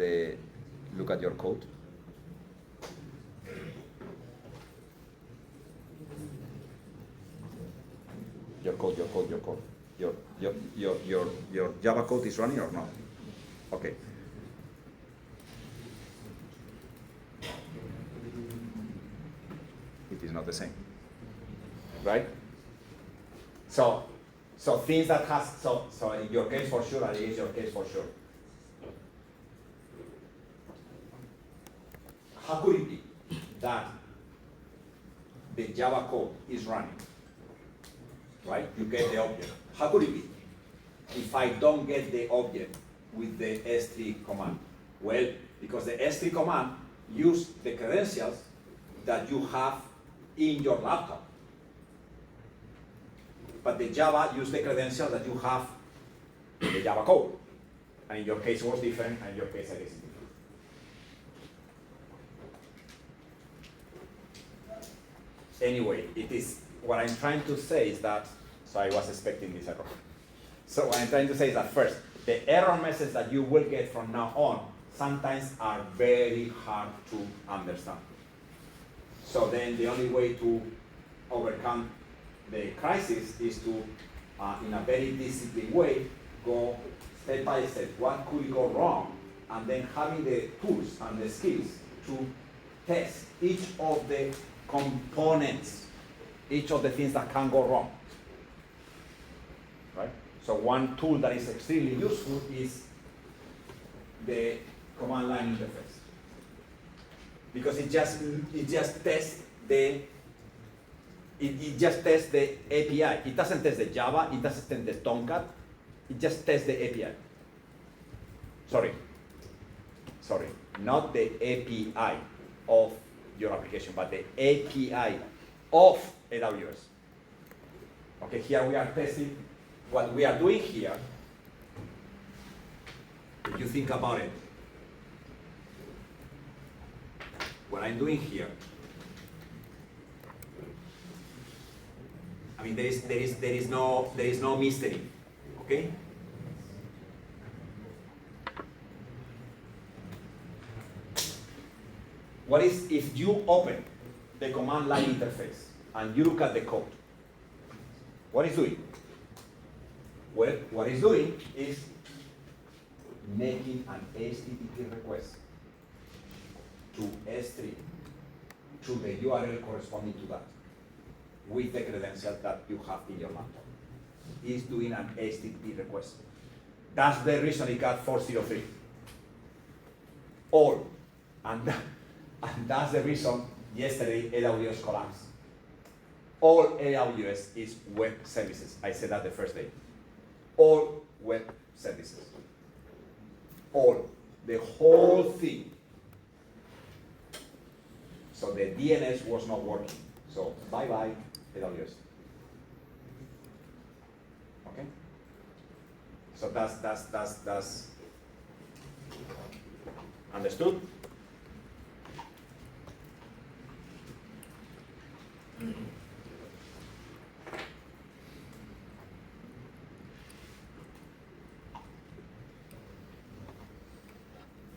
your code. Your code. Your Java code is running or not? Okay. It is not the same, right? So things that has so in your case for sure, and it is your case for sure. How could it be that the Java code is running, right? You get the object. How could it be if I don't get the object with the S3 command? Well, because the S3 command uses the credentials that you have in your laptop. But the Java uses the credentials that you have in the Java code. And in your case, it was different, and in your case, I guess it's different. Anyway, it is, what I'm trying to say is that, so I was expecting this error. So what I'm trying to say is that first, the error message that you will get from now on sometimes are very hard to understand. So then the only way to overcome the crisis is to, in a very disciplined way, go step by step. What could go wrong? And then having the tools and the skills to test each of the components, each of the things that can go wrong. Right? So one tool that is extremely useful is the command line interface, because it just tests the API. It doesn't test the Java. It doesn't test the Tomcat. It just tests the API. Sorry, not the API of your application, but the API of AWS. Okay, here we are testing. What we are doing here, if you think about it, what I'm doing here, I mean, there is no mystery, okay? What is if you open the command line interface and you look at the code? What is doing? Well, what it's doing is making an HTTP request to S3 to the URL corresponding to that with the credential that you have in your laptop. It's doing an HTTP request. That's the reason it got 403. All. And that's the reason yesterday AWS collapsed. All AWS is web services. I said that the first day. All web services. All. The whole thing. So the DNS was not working. So bye-bye, AWS. Okay? So that's understood?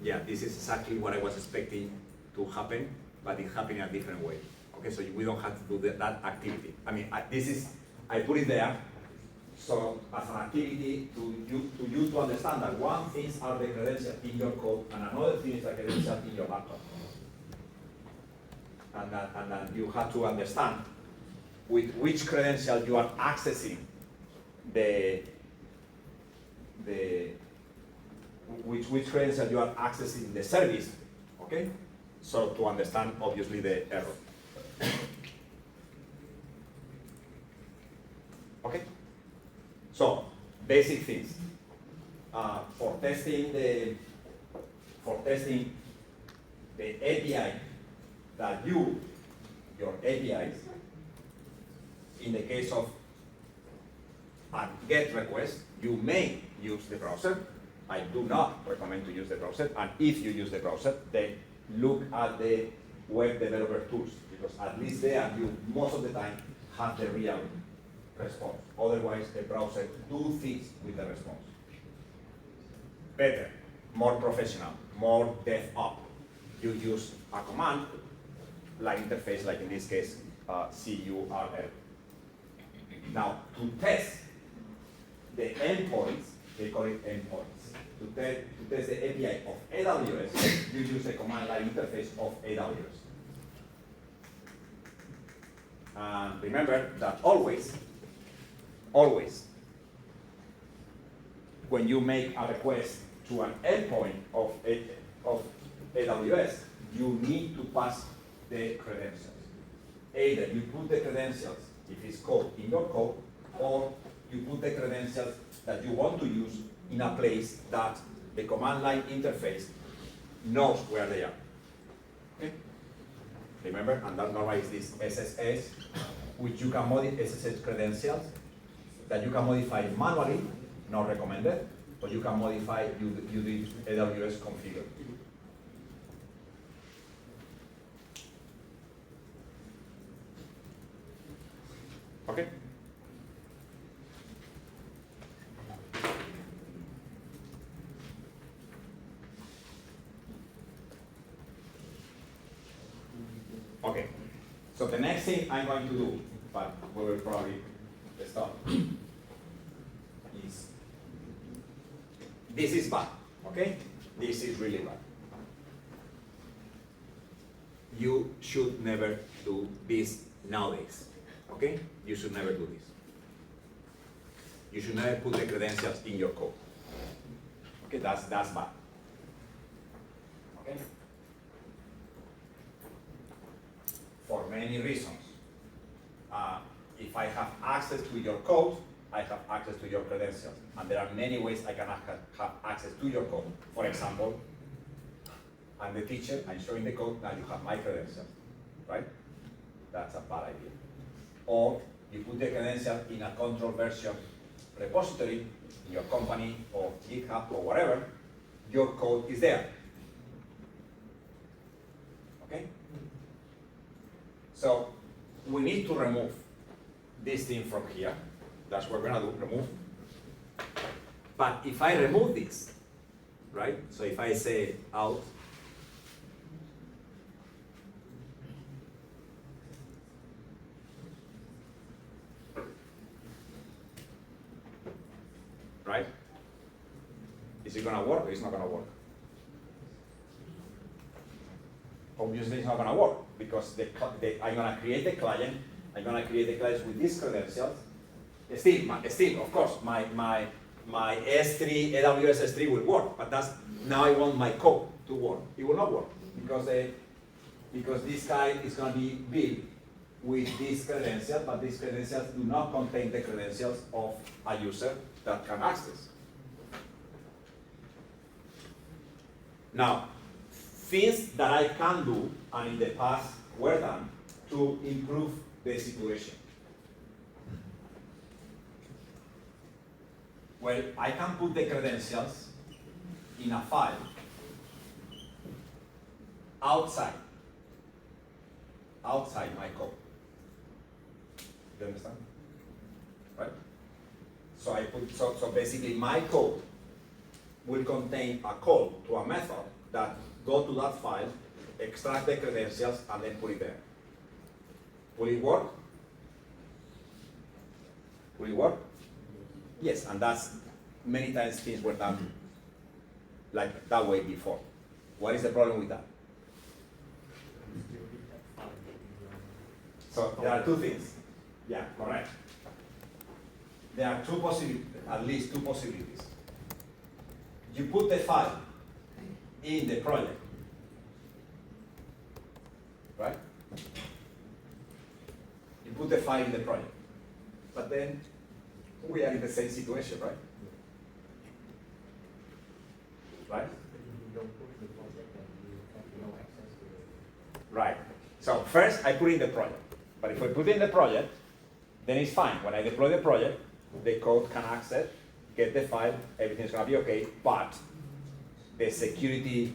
Yeah, this is exactly what I was expecting to happen, but it happened in a different way. Okay, so we don't have to do that activity. I mean, I put it there, so as an activity to you to understand that one thing are the credentials in your code, and another thing is the credentials in your laptop. And then you have to understand with which credential you are accessing which credential you are accessing the service, okay? So to understand, obviously, the error. Okay? So, basic things. For testing the API that your APIs, in the case of a GET request, you may use the browser. I do not recommend to use the browser, and if you use the browser, then look at the web developer tools, because at least there you most of the time have the real response. Otherwise, the browser do things with the response. Better, more professional, more DevOps. You use a command line interface, like in this case, CURL. Now, to test the endpoints, they call it endpoints. To test the API of AWS, you use the command line interface of AWS. And remember that always, when you make a request to an endpoint of AWS, you need to pass the credentials. Either you put the credentials, if it's code, in your code, or you put the credentials that you want to use in a place that the command line interface knows where they are. Okay? Remember, and that normally is this SSH, which you can modify, SSH credentials, that you can modify manually, not recommended, but you can modify using AWS configure. Okay? Okay, so the next thing I'm going to do will probably stop. This is bad, okay? This is really bad. You should never do this nowadays, okay? You should never do this. You should never put the credentials in your code. Okay, that's bad. Okay? For many reasons. If I have access to your code, I have access to your credentials. And there are many ways I can have access to your code. For example, I'm the teacher, I'm showing the code, now you have my credentials, right? That's a bad idea. Or you put the credential in a control version repository in your company or GitHub or whatever, your code is there. Okay? So we need to remove this thing from here. That's what we're gonna do, remove. But if I remove this, right? So if I say out, right? Is it gonna work or it's not gonna work? Obviously it's not gonna work because I'm gonna create the client, with these credentials. Still, of course, my S3, AWS S3 will work, but now I want my code to work. It will not work because this guy is gonna be built with these credentials, but these credentials do not contain the credentials of a user that can access. Now, things that I can do, and in the past were done, to improve the situation. Well, I can put the credentials in a file outside my code. You understand? Right? So basically my code will contain a call to a method that go to that file, extract the credentials, and then put it there. Will it work? Will it work? Yes, and that's many times things were done like that way before. What is the problem with that? So there are two things. Yeah, correct. There are two possibilities, at least two possibilities. You put the file in the project, right? You put the file in the project, but then we are in the same situation, right? Right? Right. So first I put in the project, but if I put in the project, then it's fine. When I deploy the project, the code can access, get the file, everything's gonna be okay, but the security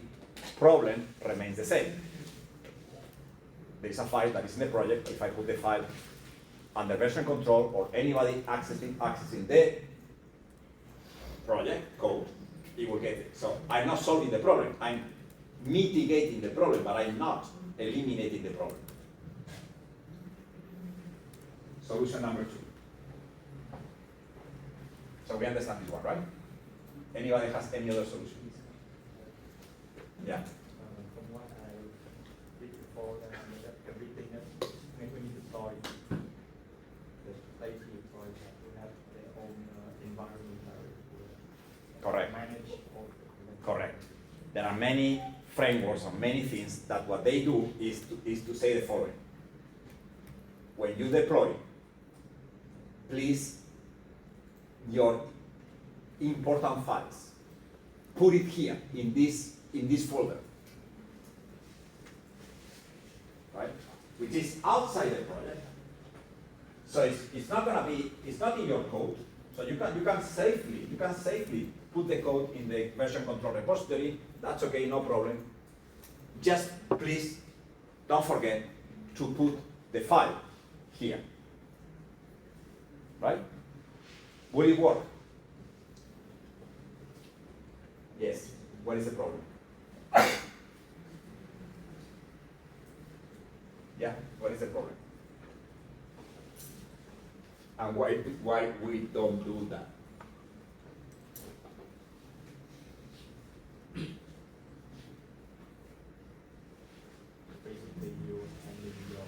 problem remains the same. There's a file that is in the project. If I put the file under version control or anybody accessing the project code, it will get it. So I'm not solving the problem. I'm mitigating the problem, but I'm not eliminating the problem. Solution number 2. So we understand this one, right? Anybody has any other solutions? Yeah. From what I read before, that everything that when you deploy, the place you deploy will have their own environment Correct. manage all the Correct. There are many frameworks or many things that what they do is to say the following. When you deploy, please, your important files, put it here in this folder, right? Which is outside the project. So it's not gonna be, it's not in your code. So you can safely put the code in the version control repository. That's okay, no problem. Just please don't forget to put the file here. Right? Will it work? Yes. What is the problem? Yeah, what is the problem? And why we don't do that? Basically, you're handing your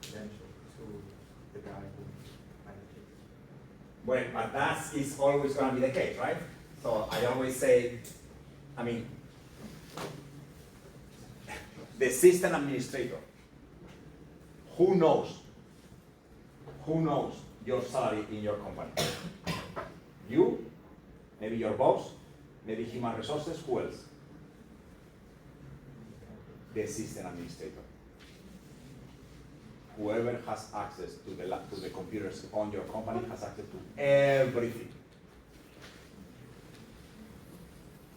credentials to the guy who manages. Well, but that is always going to be the case, right? So I always say, I mean, the system administrator, who knows your salary in your company? You, maybe your boss, maybe human resources, who else? The system administrator. Whoever has access to the computers on your company has access to everything.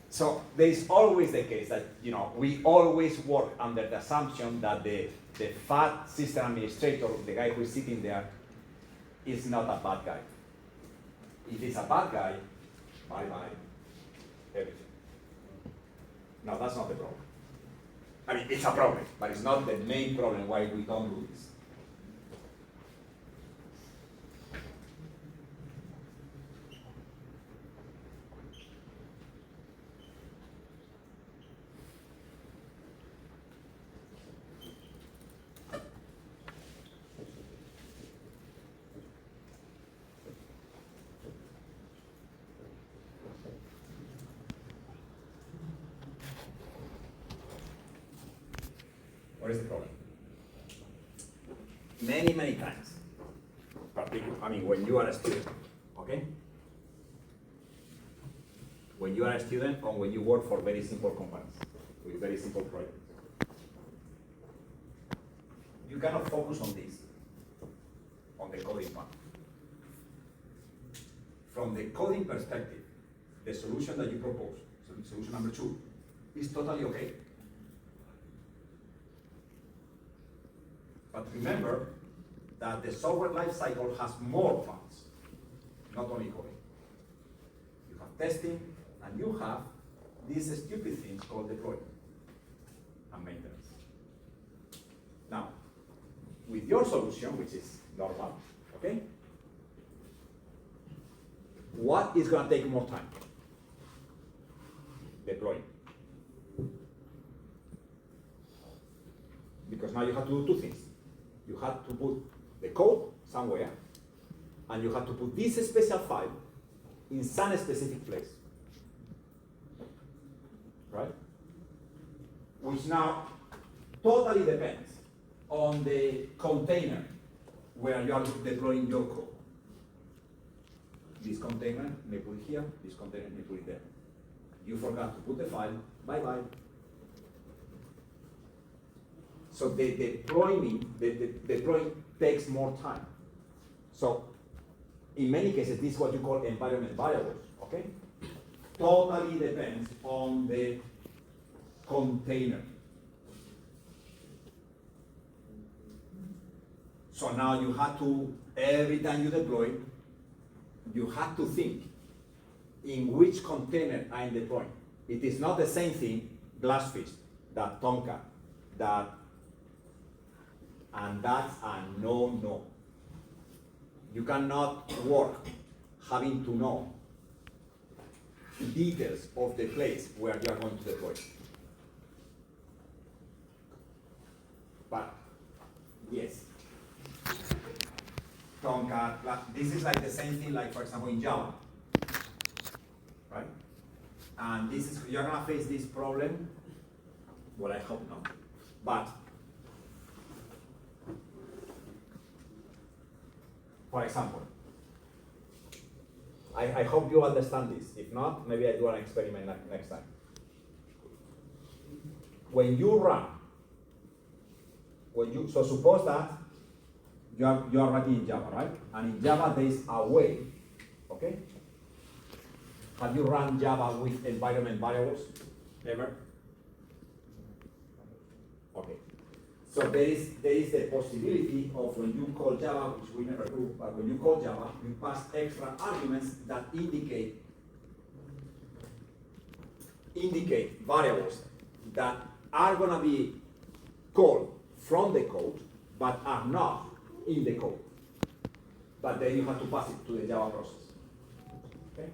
So there is always the case that, you know, we always work under the assumption that the fat system administrator, the guy who is sitting there, is not a bad guy. If he's a bad guy, bye-bye, everything. No, that's not the problem. I mean, it's a problem, but it's not the main problem why we don't do this. What is the problem? Many times, I mean, when you are a student, okay? When you are a student or when you work for very simple companies, with very simple projects, you cannot focus on this, on the coding part. From the coding perspective, the solution that you propose, solution number 2, is totally okay. But remember that the software lifecycle has more parts, not only coding. You have testing, and you have these stupid things called deployment and maintenance. Now, with your solution, which is normal, okay? What is going to take more time? Deploying. Because now you have to do 2 things. You have to put the code somewhere, and you have to put this special file in some specific place. Right? Which now totally depends on the container where you are deploying your code. This container may put it here, this container may put it there. You forgot to put the file, bye-bye. So the deploying takes more time. So in many cases, this is what you call environment variables, okay? Totally depends on the container. So now you have to, every time you deploy, you have to think in which container I'm deploying. It is not the same thing, Glassfish, that Tomcat, that, and that's a no-no. You cannot work having to know details of the place where you are going to deploy. But, yes. Tomcat, this is like the same thing like, for example, in Java, right? And this is, you're gonna face this problem, well, I hope not, but for example, I hope you understand this. If not, maybe I do an experiment next time. When you run, so suppose that you are writing in Java, right? And in Java there is a way, okay? Have you run Java with environment variables ever? Okay. So there is the possibility of when you call Java, which we never do, but when you call Java, you pass extra arguments that indicate variables that are gonna be called from the code, but are not in the code. but then you have to pass it to the Java process. Okay?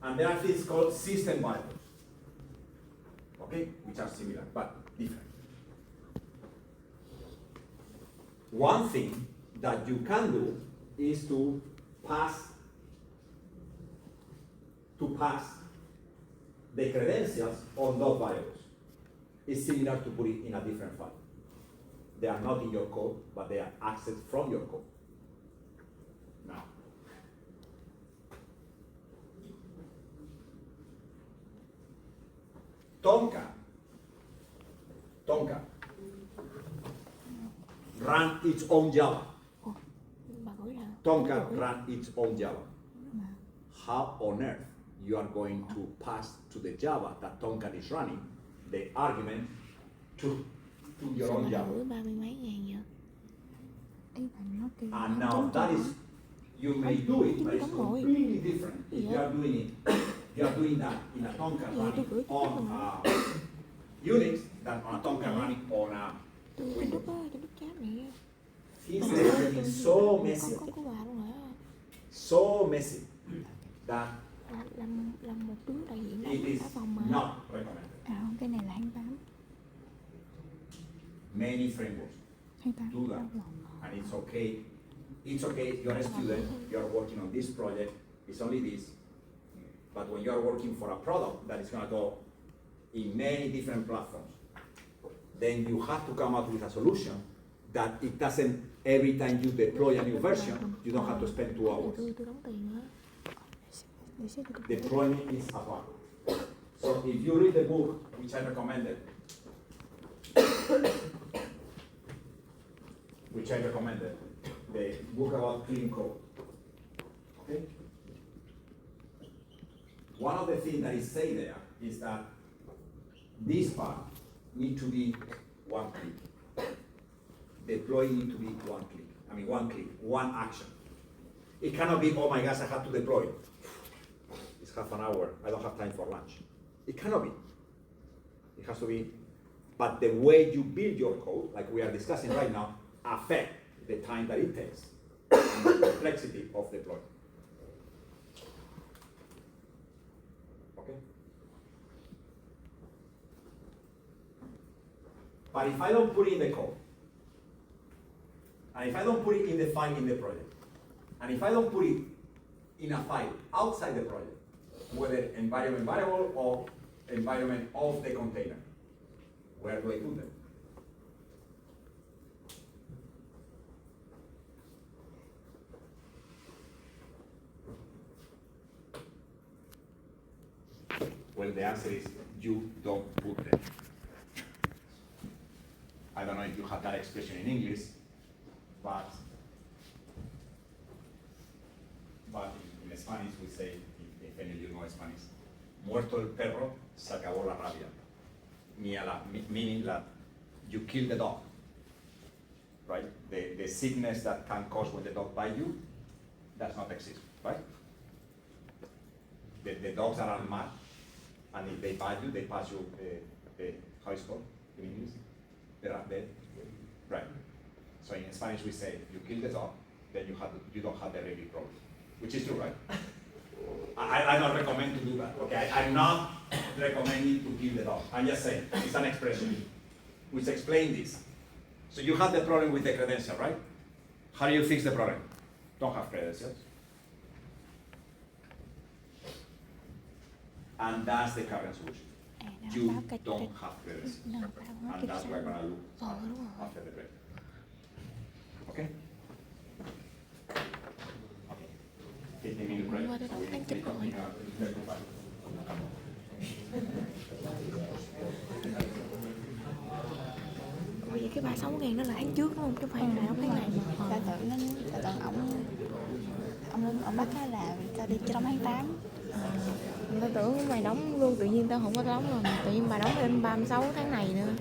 And there are things called system variables, okay, which are similar but different. One thing that you can do is to pass the credentials on those variables. It's similar to put it in a different file. They are not in your code, but they are accessed from your code. Now, Tomcat run its own Java. Bà gửi là Tomcat run its own Java. How on earth you are going to pass to the Java that Tomcat is running the argument to your sao own mà Java? gửi 30 mấy ngàn vậy? Ý là nó kêu And là now trống that trống is, á. you may do it, but it's Đúng rồi. completely different if you Yeah. are doing it. You are doing that in a Tomcat Yeah, tôi gửi running cho on các Unix than on a Tomcat running on a Tôi Windows. đúc ơi, tôi đúc chat này. Things are getting so messy, Có bà luôn hả? so messy that Làm một đứa đại diện it is cả phòng mà. not recommended. Cái này là 28. Many frameworks 28. do that, and it's okay. It's okay if you are a student, you are working on this project, it's only this. But when you are working for a product that is going to go in many different platforms, then you have to come up with a solution that it doesn't, every time you deploy a new version, you don't have to spend 2 hours. Tôi đóng tiền nữa. Để xếp cho tôi. Deployment is a part. So if you read the book, which I recommended, the book about clean code, okay? One of the things that is said there is that this part need to be one click. Deploying need to be one click. One click, one action. It cannot be, oh my gosh, I have to deploy. It's half an hour, I don't have time for lunch. It cannot be. It has to be, but the way you build your code, like we are discussing right now, affect the time that it takes and the complexity of deployment. Okay? But if I don't put it in the code, and if I don't put it in the file in the project, and if I don't put it in a file outside the project, whether environment variable or environment of the container, where do I put them? Well, the answer is you don't put them. I don't know if you have that expression in English, but in Spanish we say, if any of you know Spanish, muerto el perro, se acabó la rabia. Meaning that you kill the dog, right? The sickness that can cause when the dog bites you, does not exist, right? The dogs that are mad, and if they bite you, they pass you, how is it called in English? They are dead, right? So in Spanish we say, you kill the dog, then you don't have the rabies problem, which is true, right? I don't recommend to do that, okay? I'm not recommending to kill the dog. I'm just saying, it's an expression which explains this. So you have the problem with the credential, right? How do you fix the problem? Don't have credentials. And that's the current solution. You don't have credentials. And that's what we're going to look at after the break. Okay? Okay. 15-minute break. Qua tôi đóng tháng chích rồi. Ủa vậy cái 36.000 đó là tháng trước đúng không? Chứ không phải là đóng tháng này mà. Ta tưởng ông bắt á là tao đi trong tháng 8. Tao tưởng mày đóng luôn, tự nhiên tao không có đóng rồi. Tự nhiên bà đóng thêm 36 tháng này nữa.